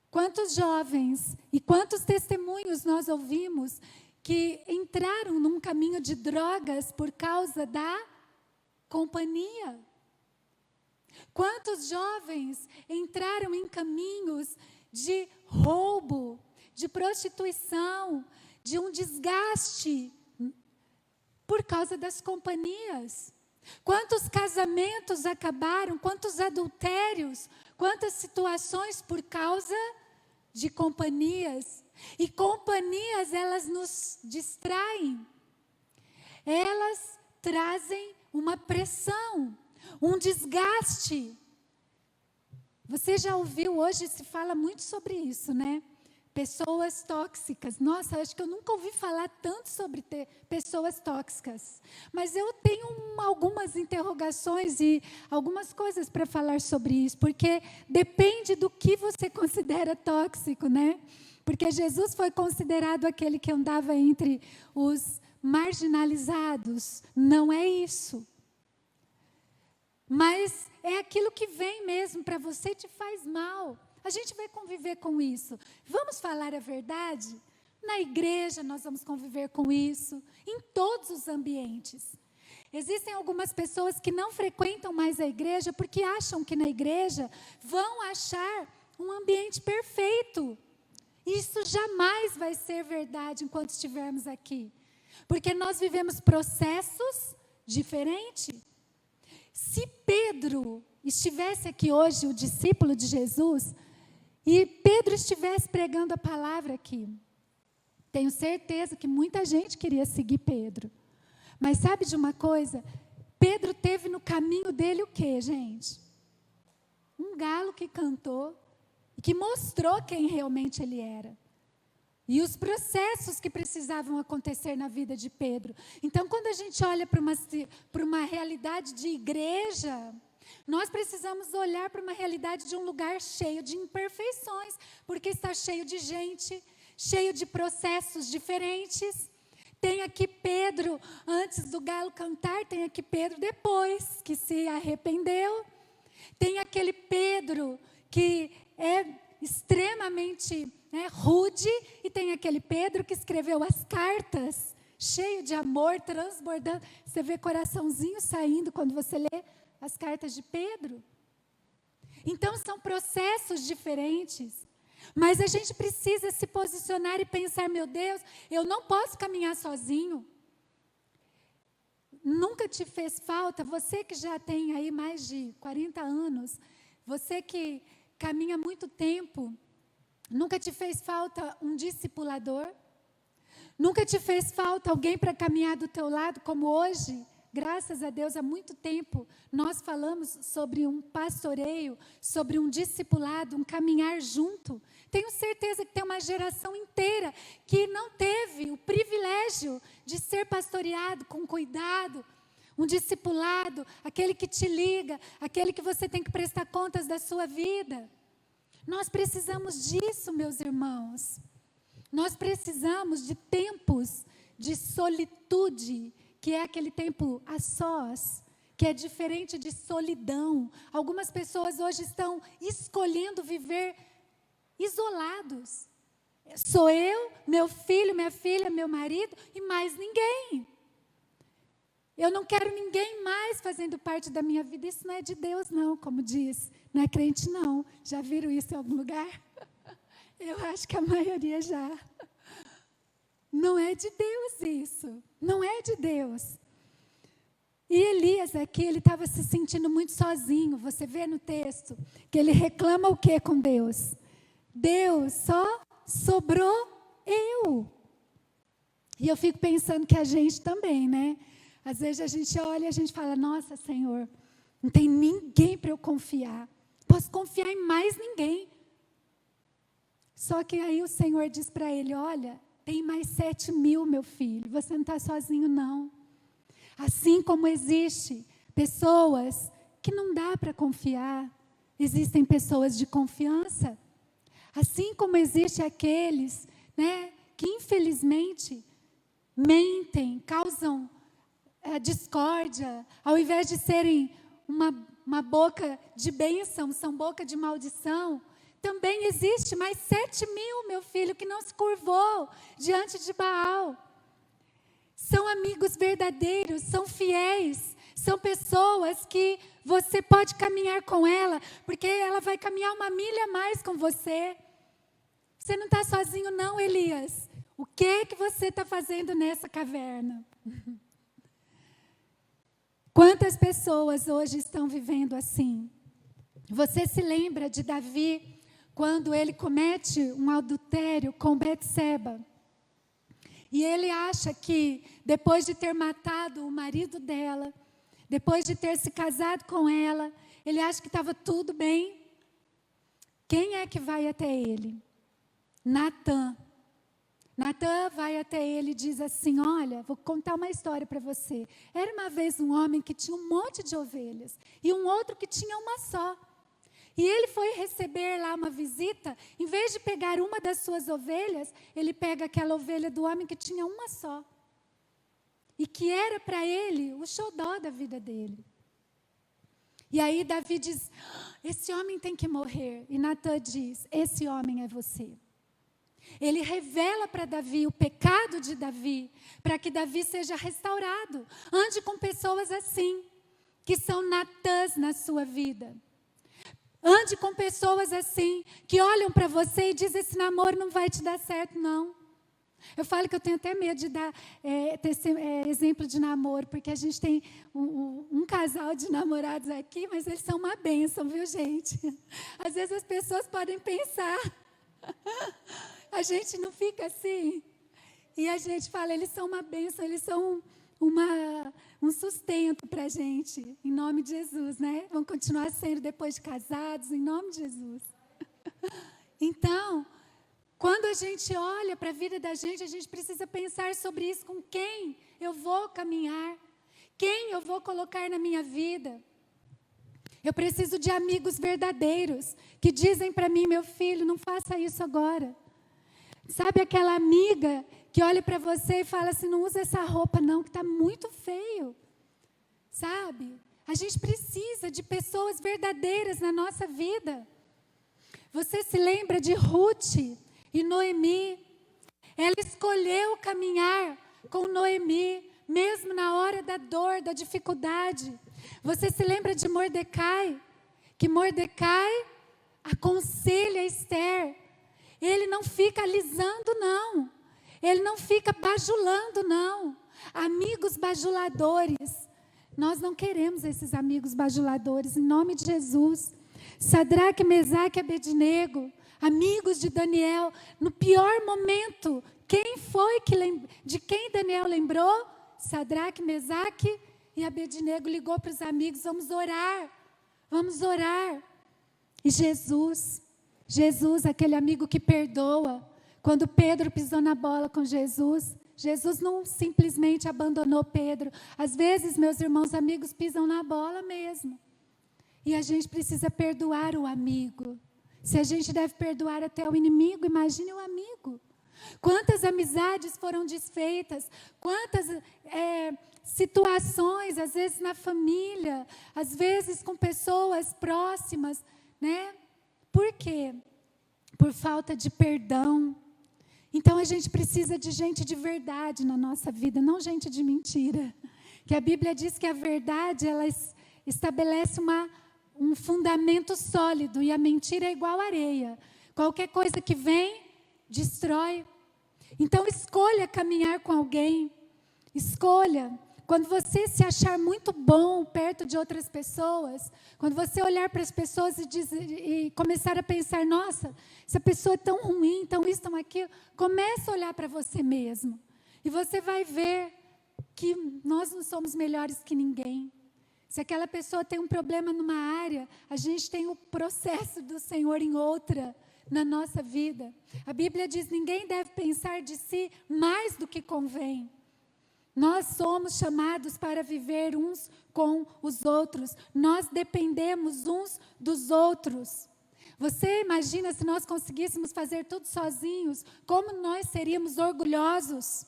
Quantos jovens e quantos testemunhos nós ouvimos que entraram num caminho de drogas por causa da companhia? Quantos jovens entraram em caminhos de roubo, de prostituição, de um desgaste por causa das companhias? Quantos casamentos acabaram, quantos adultérios, quantas situações por causa de companhias. E companhias, elas nos distraem. Elas trazem uma pressão, um desgaste. Você já ouviu, hoje se fala muito sobre isso, né? Pessoas tóxicas. Nossa, acho que eu nunca ouvi falar tanto sobre ter pessoas tóxicas. Mas eu tenho algumas interrogações e algumas coisas para falar sobre isso, porque depende do que você considera tóxico, né? Porque Jesus foi considerado aquele que andava entre os marginalizados. Não é isso. Mas é aquilo que vem mesmo para você e te faz mal. A gente vai conviver com isso. Vamos falar a verdade? Na igreja nós vamos conviver com isso, em todos os ambientes. Existem algumas pessoas que não frequentam mais a igreja porque acham que na igreja vão achar um ambiente perfeito. Isso jamais vai ser verdade enquanto estivermos aqui. Porque nós vivemos processos diferentes. Se Pedro estivesse aqui hoje, o discípulo de Jesus, e Pedro estivesse pregando a palavra aqui, tenho certeza que muita gente queria seguir Pedro. Mas sabe de uma coisa? Pedro teve no caminho dele o quê, gente? Um galo que cantou e que mostrou quem realmente ele era. E os processos que precisavam acontecer na vida de Pedro. Então, quando a gente olha para uma realidade de igreja, nós precisamos olhar para uma realidade de um lugar cheio de imperfeições, porque está cheio de gente, cheio de processos diferentes. Tem aqui Pedro antes do galo cantar, tem aqui Pedro depois que se arrependeu. Tem aquele Pedro que é extremamente rude, e tem aquele Pedro que escreveu as cartas, cheio de amor, transbordando. Você vê coraçãozinho saindo quando você lê as cartas de Pedro. Então são processos diferentes, mas a gente precisa se posicionar e pensar: meu Deus, eu não posso caminhar sozinho. Nunca te fez falta, você que já tem aí mais de 40 anos, você que caminha há muito tempo, nunca te fez falta um discipulador? Nunca te fez falta alguém para caminhar do teu lado, como hoje? Graças a Deus, há muito tempo, nós falamos sobre um pastoreio, sobre um discipulado, um caminhar junto. Tenho certeza que tem uma geração inteira que não teve o privilégio de ser pastoreado com cuidado. Um discipulado, aquele que te liga, aquele que você tem que prestar contas da sua vida. Nós precisamos disso, meus irmãos. Nós precisamos de tempos de solitude, que é aquele tempo a sós, que é diferente de solidão. Algumas pessoas hoje estão escolhendo viver isolados. Sou eu, meu filho, minha filha, meu marido e mais ninguém. Eu não quero ninguém mais fazendo parte da minha vida. Isso não é de Deus, não, como diz. Não é crente, não. Já viram isso em algum lugar? Eu acho que a maioria já. Não é de Deus isso. Não é de Deus. E Elias aqui, ele estava se sentindo muito sozinho. Você vê no texto que ele reclama o quê com Deus? Deus, só sobrou eu. E eu fico pensando que a gente também, né? Às vezes a gente olha e a gente fala: nossa, Senhor, não tem ninguém para eu confiar. Posso confiar em mais ninguém. Só que aí o Senhor diz para ele: olha, tem mais 7.000, meu filho, você não está sozinho não. Assim como existe pessoas que não dá para confiar, existem pessoas de confiança. Assim como existe aqueles, né, que infelizmente mentem, causam discórdia, ao invés de serem uma boca de bênção, são boca de maldição. Também existe mais 7.000, meu filho, que não se curvou diante de Baal. São amigos verdadeiros, são fiéis, são pessoas que você pode caminhar com ela, porque ela vai caminhar 1 milha a mais com você. Você não está sozinho não, Elias. O que você está fazendo nessa caverna? Quantas pessoas hoje estão vivendo assim? Você se lembra de Davi, quando ele comete um adultério com Betseba? E ele acha que, depois de ter matado o marido dela, depois de ter se casado com ela, ele acha que estava tudo bem. Quem é que vai até ele? Natã. Natã vai até ele e diz assim: olha, vou contar uma história para você. Era uma vez um homem que tinha um monte de ovelhas e um outro que tinha uma só. E ele foi receber lá uma visita, em vez de pegar uma das suas ovelhas, ele pega aquela ovelha do homem que tinha uma só. E que era para ele o xodó da vida dele. E aí Davi diz: esse homem tem que morrer. E Natã diz: esse homem é você. Ele revela para Davi o pecado de Davi, para que Davi seja restaurado. Ande com pessoas assim, que são Natãs na sua vida. Ande com pessoas assim, que olham para você e dizem: esse namoro não vai te dar certo, não. Eu falo que eu tenho até medo de dar exemplo de namoro, porque a gente tem um casal de namorados aqui, mas eles são uma bênção, viu, gente? Às vezes as pessoas podem pensar, a gente não fica assim, e a gente fala: eles são uma bênção, eles são um sustento para a gente, em nome de Jesus, né? Vão continuar sendo depois de casados, em nome de Jesus. Então, quando a gente olha para a vida da gente, a gente precisa pensar sobre isso: com quem eu vou caminhar, quem eu vou colocar na minha vida. Eu preciso de amigos verdadeiros, que dizem para mim: meu filho, não faça isso agora. Sabe aquela amiga que olha para você e fala assim: não usa essa roupa não, que está muito feio. Sabe? A gente precisa de pessoas verdadeiras na nossa vida. Você se lembra de Ruth e Noemi? Ela escolheu caminhar com Noemi, mesmo na hora da dor, da dificuldade. Você se lembra de Mordecai? Que Mordecai aconselha Esther. Ele não fica alisando, não. Ele não fica bajulando, não. Amigos bajuladores. Nós não queremos esses amigos bajuladores, em nome de Jesus. Sadraque, Mesaque e Abednego, amigos de Daniel, no pior momento, quem foi de quem Daniel lembrou? Sadraque, Mesaque e Abednego ligou para os amigos: vamos orar, vamos orar. E Jesus, aquele amigo que perdoa. Quando Pedro pisou na bola com Jesus, Jesus não simplesmente abandonou Pedro. Às vezes, meus irmãos, amigos pisam na bola mesmo. E a gente precisa perdoar o amigo. Se a gente deve perdoar até o inimigo, imagine o amigo. Quantas amizades foram desfeitas, quantas situações, às vezes na família, às vezes com pessoas próximas, né? Por quê? Por falta de perdão. Então a gente precisa de gente de verdade na nossa vida, não gente de mentira. Que a Bíblia diz que a verdade, ela estabelece um fundamento sólido, e a mentira é igual areia. Qualquer coisa que vem, destrói. Então escolha caminhar com alguém. Escolha. Quando você se achar muito bom perto de outras pessoas, quando você olhar para as pessoas e começar a pensar: nossa, essa pessoa é tão ruim, tão isso, tão aquilo, comece a olhar para você mesmo. E você vai ver que nós não somos melhores que ninguém. Se aquela pessoa tem um problema numa área, a gente tem o processo do Senhor em outra. na nossa vida. A Bíblia diz: ninguém deve pensar de si mais do que convém. Nós somos chamados para viver uns com os outros. Nós dependemos uns dos outros. Você imagina se nós conseguíssemos fazer tudo sozinhos, como nós seríamos orgulhosos?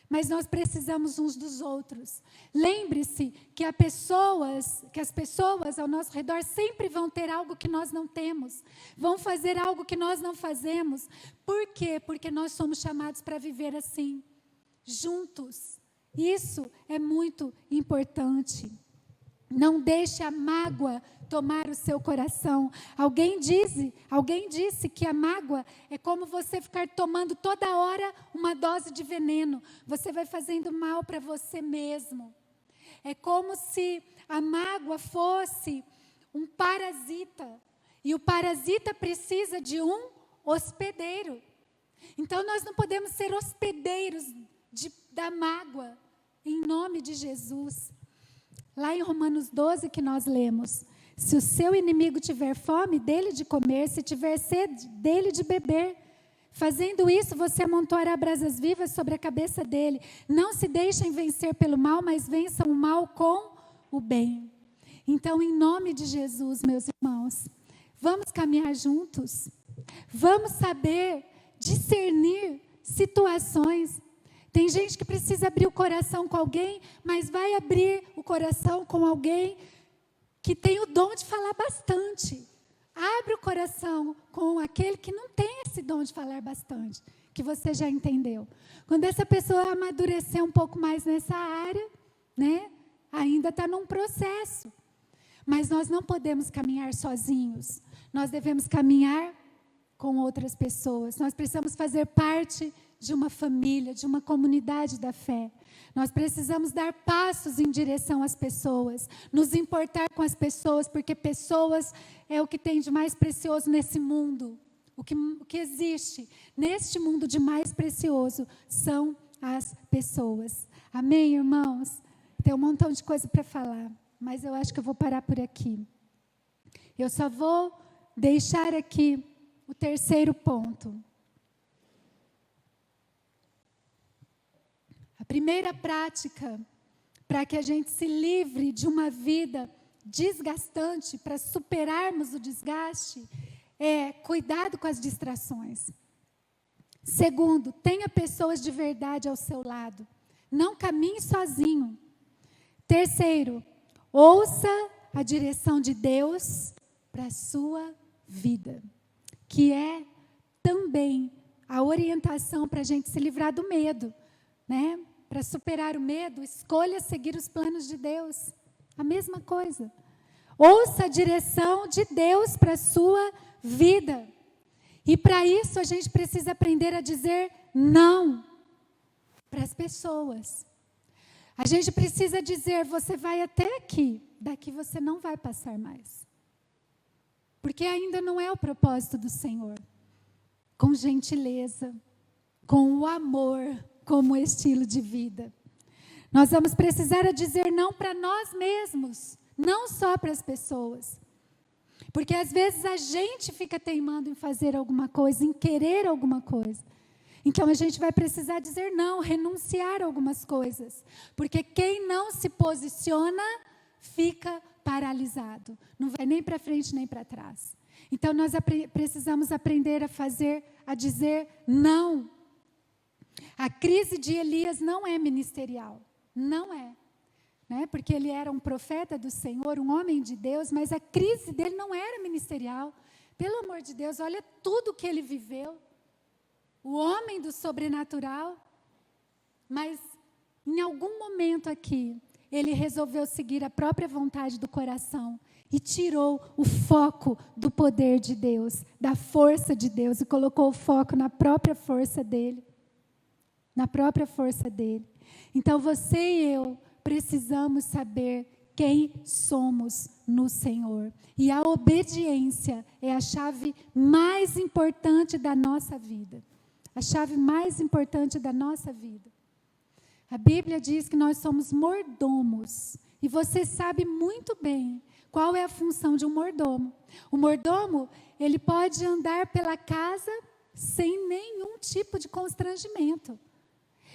Mas nós precisamos uns dos outros. Lembre-se que as pessoas ao nosso redor sempre vão ter algo que nós não temos. Vão fazer algo que nós não fazemos. Por quê? Porque nós somos chamados para viver assim, juntos. Isso é muito importante. Não deixe a mágoa tomar o seu coração. Alguém disse que a mágoa é como você ficar tomando toda hora uma dose de veneno. Você vai fazendo mal para você mesmo. É como se a mágoa fosse um parasita. E o parasita precisa de um hospedeiro. Então nós não podemos ser hospedeiros da mágoa, em nome de Jesus. Lá em Romanos 12 que nós lemos: se o seu inimigo tiver fome, dele de comer; se tiver sede, dele de beber. Fazendo isso, você amontoará brasas vivas sobre a cabeça dele. Não se deixem vencer pelo mal, mas vençam o mal com o bem. Então, em nome de Jesus, meus irmãos, vamos caminhar juntos. Vamos saber discernir situações. Tem gente que precisa abrir o coração com alguém, mas vai abrir o coração com alguém que tem o dom de falar bastante. Abre o coração com aquele que não tem esse dom de falar bastante, que você já entendeu. Quando essa pessoa amadurecer um pouco mais nessa área, né, ainda está num processo. Mas nós não podemos caminhar sozinhos. Nós devemos caminhar com outras pessoas. Nós precisamos fazer parte de uma família, de uma comunidade da fé. Nós precisamos dar passos em direção às pessoas, nos importar com as pessoas, porque pessoas é o que tem de mais precioso nesse mundo. O que existe neste mundo de mais precioso são as pessoas. Amém, irmãos? Tem um montão de coisa para falar, mas eu acho que eu vou parar por aqui. Eu só vou deixar aqui o terceiro ponto. A primeira prática para que a gente se livre de uma vida desgastante, para superarmos o desgaste, é cuidado com as distrações. Segundo, tenha pessoas de verdade ao seu lado. Não caminhe sozinho. Terceiro, ouça a direção de Deus para a sua vida, que é também a orientação para a gente se livrar do medo, né? Para superar o medo, escolha seguir os planos de Deus. A mesma coisa. Ouça a direção de Deus para a sua vida. E para isso a gente precisa aprender a dizer não para as pessoas. A gente precisa dizer: você vai até aqui, daqui você não vai passar mais. Porque ainda não é o propósito do Senhor. Com gentileza, com o amor como estilo de vida. Nós vamos precisar dizer não para nós mesmos, não só para as pessoas. Porque às vezes a gente fica teimando em fazer alguma coisa, em querer alguma coisa. Então a gente vai precisar dizer não, renunciar a algumas coisas. Porque quem não se posiciona fica paralisado. Não vai nem para frente nem para trás. Então nós precisamos aprender a dizer não. A crise de Elias não é ministerial, não é, né? Porque ele era um profeta do Senhor, um homem de Deus, mas a crise dele não era ministerial. Pelo amor de Deus, olha tudo que ele viveu, o homem do sobrenatural, mas em algum momento aqui, ele resolveu seguir a própria vontade do coração e tirou o foco do poder de Deus, da força de Deus, e colocou o foco na própria força dele. Na própria força dele. Então você e eu precisamos saber quem somos no Senhor. E a obediência é a chave mais importante da nossa vida. A chave mais importante da nossa vida. A Bíblia diz que nós somos mordomos. E você sabe muito bem qual é a função de um mordomo. O mordomo, ele pode andar pela casa sem nenhum tipo de constrangimento.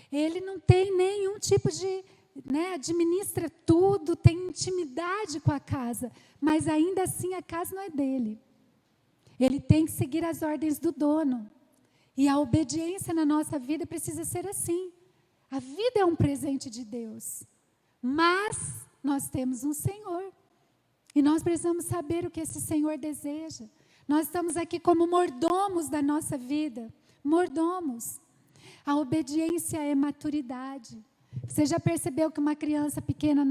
Ele não tem nenhum tipo de, administra tudo, tem intimidade com a casa, mas ainda assim a casa não é dele. Ele tem que seguir as ordens do dono. E a obediência na nossa vida precisa ser assim. A vida é um presente de Deus, mas nós temos um Senhor. E nós precisamos saber o que esse Senhor deseja. Nós estamos aqui como mordomos da nossa vida. Mordomos. A obediência é maturidade. Você já percebeu que uma criança pequena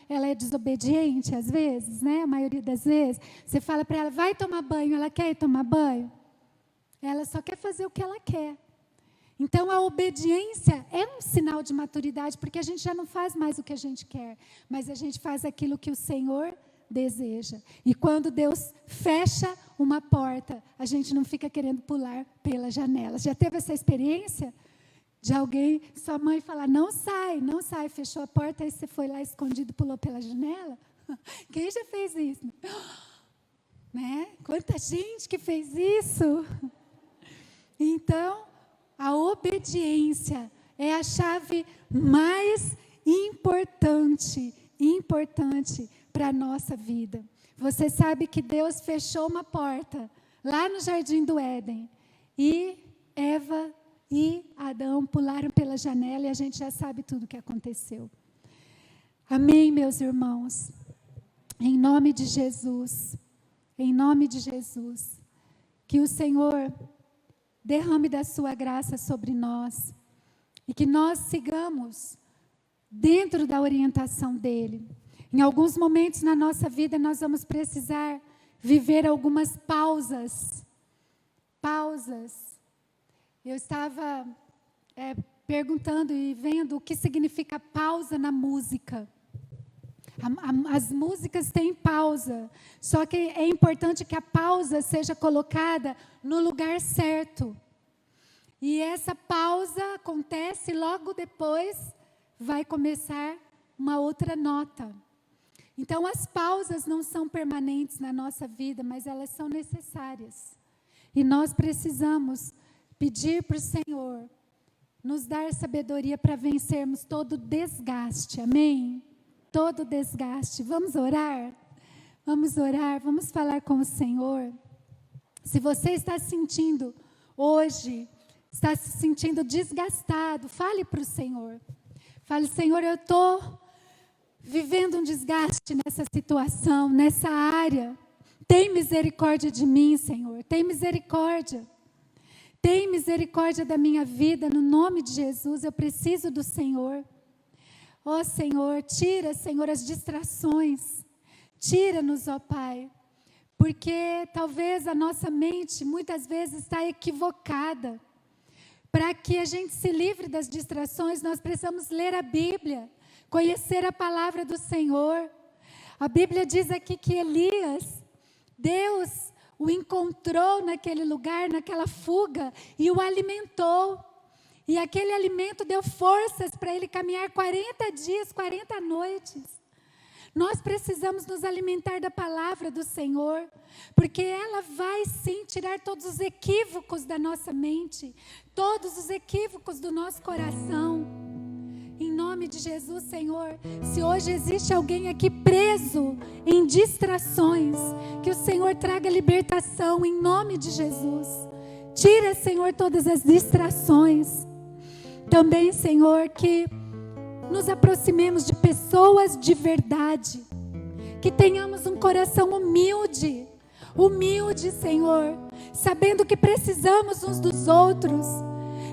ela é desobediente às vezes, né? A maioria das vezes. Você fala para ela, vai tomar banho, ela quer ir tomar banho? Ela só quer fazer o que ela quer. Então, a obediência é um sinal de maturidade, porque a gente já não faz mais o que a gente quer, mas a gente faz aquilo que o Senhor deseja. E quando Deus fecha uma porta, a gente não fica querendo pular pela janela. Já teve essa experiência? De alguém, sua mãe falar, não sai, fechou a porta, aí você foi lá escondido, pulou pela janela? Quem já fez isso? Né? Quanta gente que fez isso? Então, a obediência é a chave mais importante para a nossa vida. Você sabe que Deus fechou uma porta lá no Jardim do Éden e Eva e Adão pularam pela janela e a gente já sabe tudo o que aconteceu. Amém, meus irmãos? Em nome de Jesus, que o Senhor derrame da sua graça sobre nós e que nós sigamos dentro da orientação dEle. Em alguns momentos na nossa vida nós vamos precisar viver algumas pausas. Eu estava perguntando e vendo o que significa pausa na música. As músicas têm pausa, só que é importante que a pausa seja colocada no lugar certo. E essa pausa acontece logo depois, vai começar uma outra nota. Então, as pausas não são permanentes na nossa vida, mas elas são necessárias. E nós precisamos pedir para o Senhor nos dar sabedoria para vencermos todo desgaste, amém? Todo desgaste. Vamos orar? Vamos falar com o Senhor. Se você está sentindo hoje, está se sentindo desgastado, fale para o Senhor. Fale, Senhor, eu estou vivendo um desgaste nessa situação, nessa área. Tem misericórdia de mim, Senhor. Tem misericórdia. Tem misericórdia da minha vida, no nome de Jesus. Eu preciso do Senhor. Ó Senhor, tira, Senhor, as distrações. Tira-nos, ó Pai. Porque talvez a nossa mente, muitas vezes, está equivocada. Para que a gente se livre das distrações, nós precisamos ler a Bíblia. Conhecer a palavra do Senhor. A Bíblia diz aqui que Elias, Deus o encontrou naquele lugar, naquela fuga, e o alimentou. E aquele alimento deu forças para ele caminhar 40 dias, 40 noites. Nós precisamos nos alimentar da palavra do Senhor, porque ela vai sim tirar todos os equívocos da nossa mente, todos os equívocos do nosso coração. Em nome de Jesus, Senhor, se hoje existe alguém aqui preso em distrações, que o Senhor traga libertação em nome de Jesus. Tira, Senhor, todas as distrações. Também, Senhor, que nos aproximemos de pessoas de verdade, que tenhamos um coração humilde, Senhor, sabendo que precisamos uns dos outros.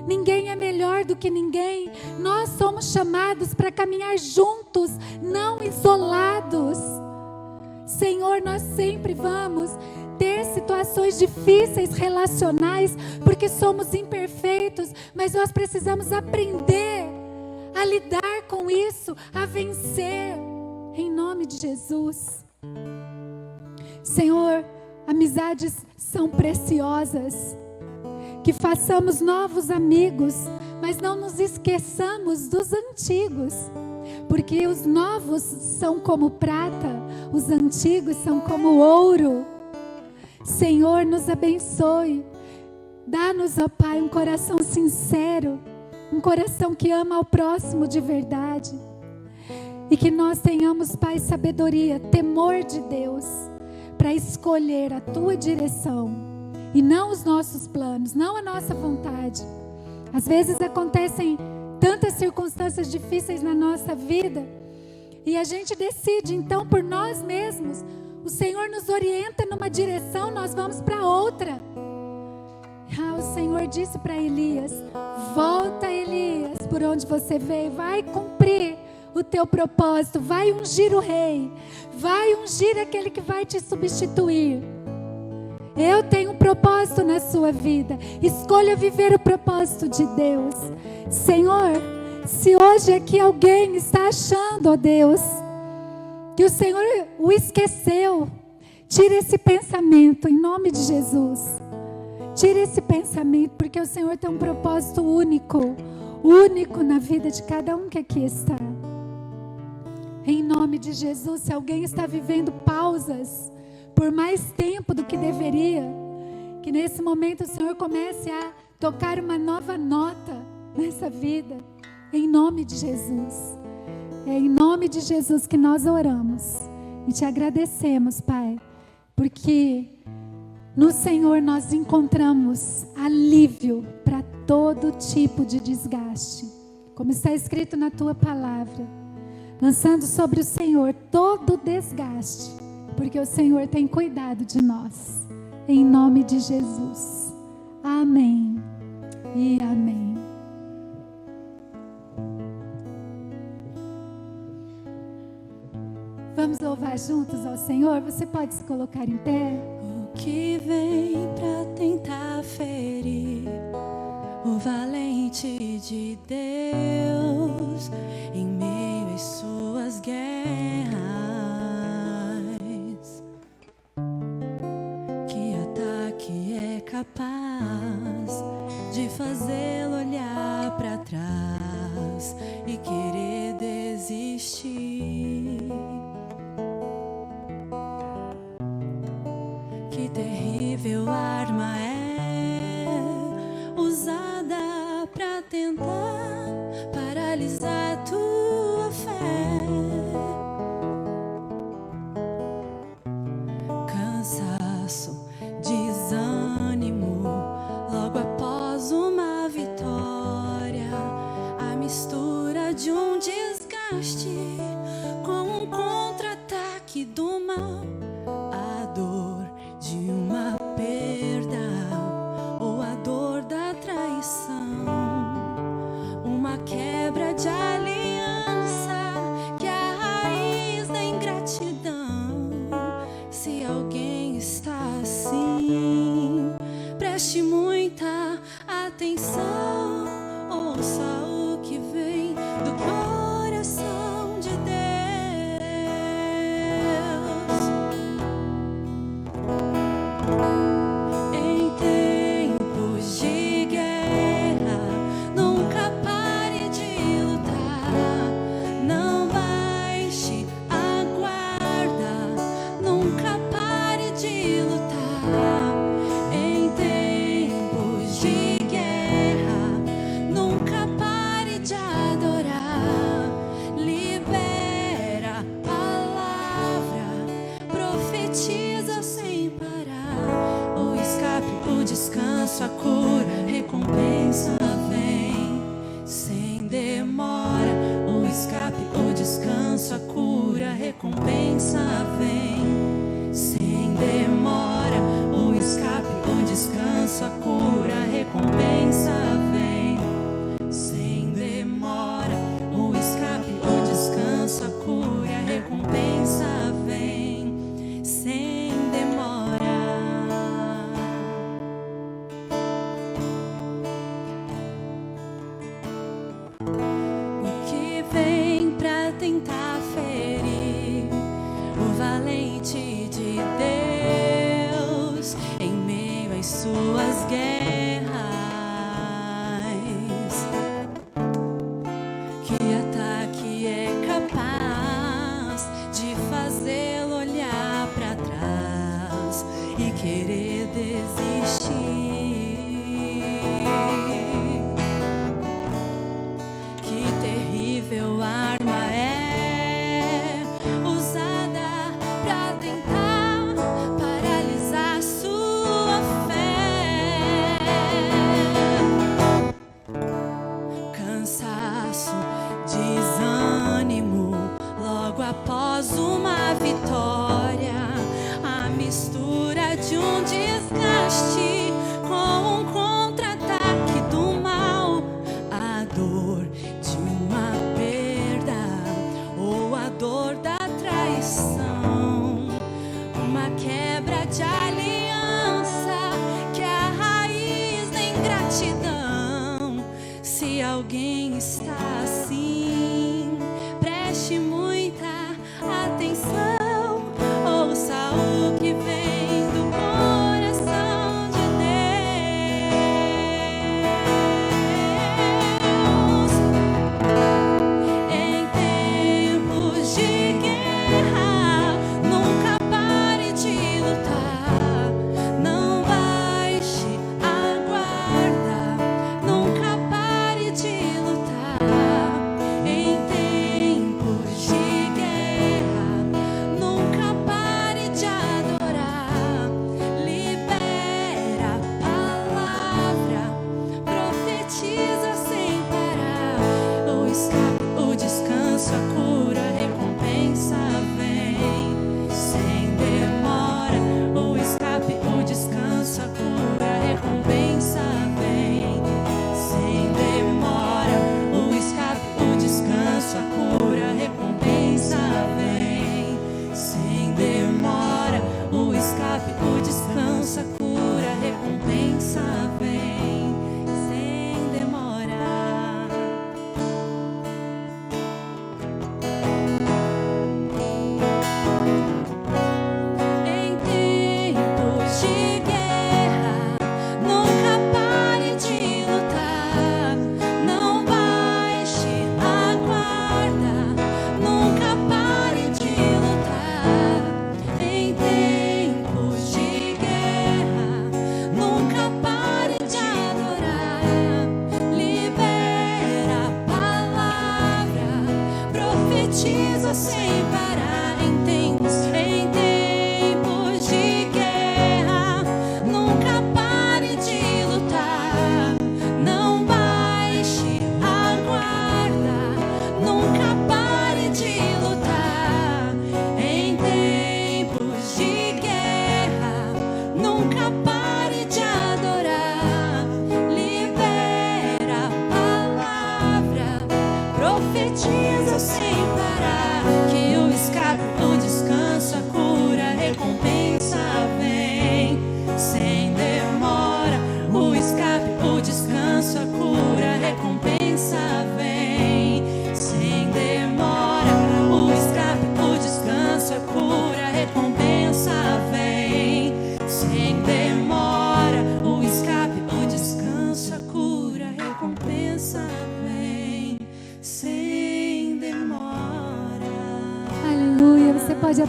Ninguém é melhor do que ninguém. Nós somos chamados para caminhar juntos, não isolados. Senhor, nós sempre vamos ter situações difíceis relacionais, porque somos imperfeitos, mas nós precisamos aprender a lidar com isso, a vencer, em nome de Jesus. Senhor, amizades são preciosas. Que façamos novos amigos, mas não nos esqueçamos dos antigos, porque os novos são como prata, os antigos são como ouro. Senhor, nos abençoe. Dá-nos, ó Pai, um coração sincero, um coração que ama ao próximo de verdade. E que nós tenhamos, Pai, sabedoria, temor de Deus, para escolher a Tua direção e não os nossos planos, não a nossa vontade. Às vezes acontecem tantas circunstâncias difíceis na nossa vida e a gente decide, então, por nós mesmos. O Senhor nos orienta numa direção, nós vamos para outra. O Senhor disse para Elias: volta, Elias, por onde você veio, vai cumprir o teu propósito, vai ungir o rei, vai ungir aquele que vai te substituir. Eu tenho um propósito na sua vida, escolha viver o propósito de Deus. Senhor, se hoje aqui alguém está achando, ó Deus, que o Senhor o esqueceu, tira esse pensamento em nome de Jesus. Tira esse pensamento, porque o Senhor tem um propósito único na vida de cada um que aqui está. Em nome de Jesus, se alguém está vivendo pausas por mais tempo do que deveria, que nesse momento o Senhor comece a tocar uma nova nota nessa vida, em nome de Jesus. É em nome de Jesus que nós oramos e te agradecemos, Pai, porque no Senhor nós encontramos alívio para todo tipo de desgaste, como está escrito na Tua palavra, lançando sobre o Senhor todo o desgaste, porque o Senhor tem cuidado de nós, em nome de Jesus. Amém e amém. Vamos louvar juntos ao Senhor? Você pode se colocar em pé?
O que vem pra tentar ferir o valente de Deus em meio às suas guerras? Que ataque é capaz de fazê-lo olhar pra trás e querer desistir? Que terrível arma é usada pra tentar paralisar tua fé? Cansaço, desânimo, logo após uma vitória, a mistura de um desgaste com um contra-ataque do mal, a dor de uma perda ou a dor da traição, uma quebra de aliança que é a raiz da ingratidão. Se alguém está assim, preste muita atenção, ouça o que vem do coração de Deus. Em tempos de guerra, nunca pare de lutar, não baixe a guarda, nunca pare de lutar. Em tempos de guerra, nunca pare de adorar, libera a palavra, profetiza sem parar. O escape, o descanso, a cura, recompensa vem sem demora. O escape, o descanso, a cura, recompensa vem sem demora. O escape, o descanso, a cura, recompensa vem sem demora. O escape, o descanso, a cura, recompensa vem sem demora. O que vem pra tentar ferir o valente de Deus em meio às suas guerras? Que ataque é capaz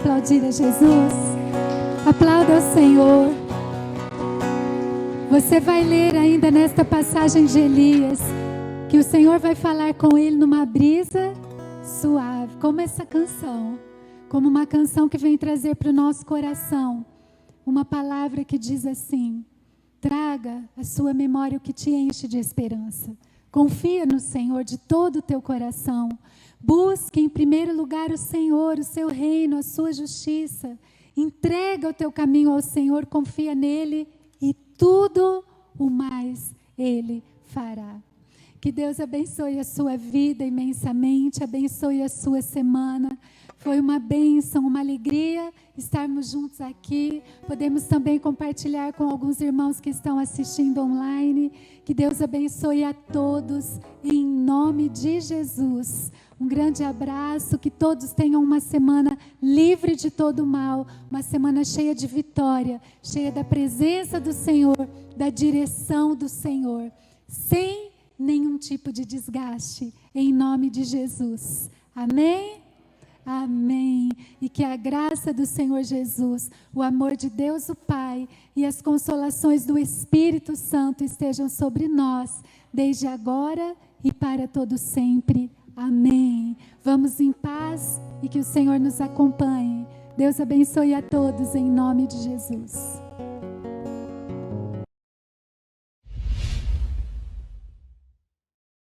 aplaudir a Jesus? Aplauda ao Senhor. Você vai ler ainda nesta passagem de Elias, que o Senhor vai falar com ele numa brisa suave, como essa canção, como uma canção que vem trazer para o nosso coração uma palavra que diz assim: traga à sua memória o que te enche de esperança. Confia no Senhor de todo o teu coração. Busque em primeiro lugar o Senhor, o seu reino, a sua justiça. Entrega o teu caminho ao Senhor, confia nele e tudo o mais Ele fará. Que Deus abençoe a sua vida imensamente, abençoe a sua semana. Foi uma bênção, uma alegria estarmos juntos aqui. Podemos também compartilhar com alguns irmãos que estão assistindo online. Que Deus abençoe a todos, em nome de Jesus. Um grande abraço, que todos tenham uma semana livre de todo mal, uma semana cheia de vitória, cheia da presença do Senhor, da direção do Senhor, sem nenhum tipo de desgaste, em nome de Jesus. Amém? Amém. E que a graça do Senhor Jesus, o amor de Deus o Pai e as consolações do Espírito Santo estejam sobre nós, desde agora e para todo sempre. Amém. Vamos em paz e que o Senhor nos acompanhe. Deus abençoe a todos em nome de Jesus.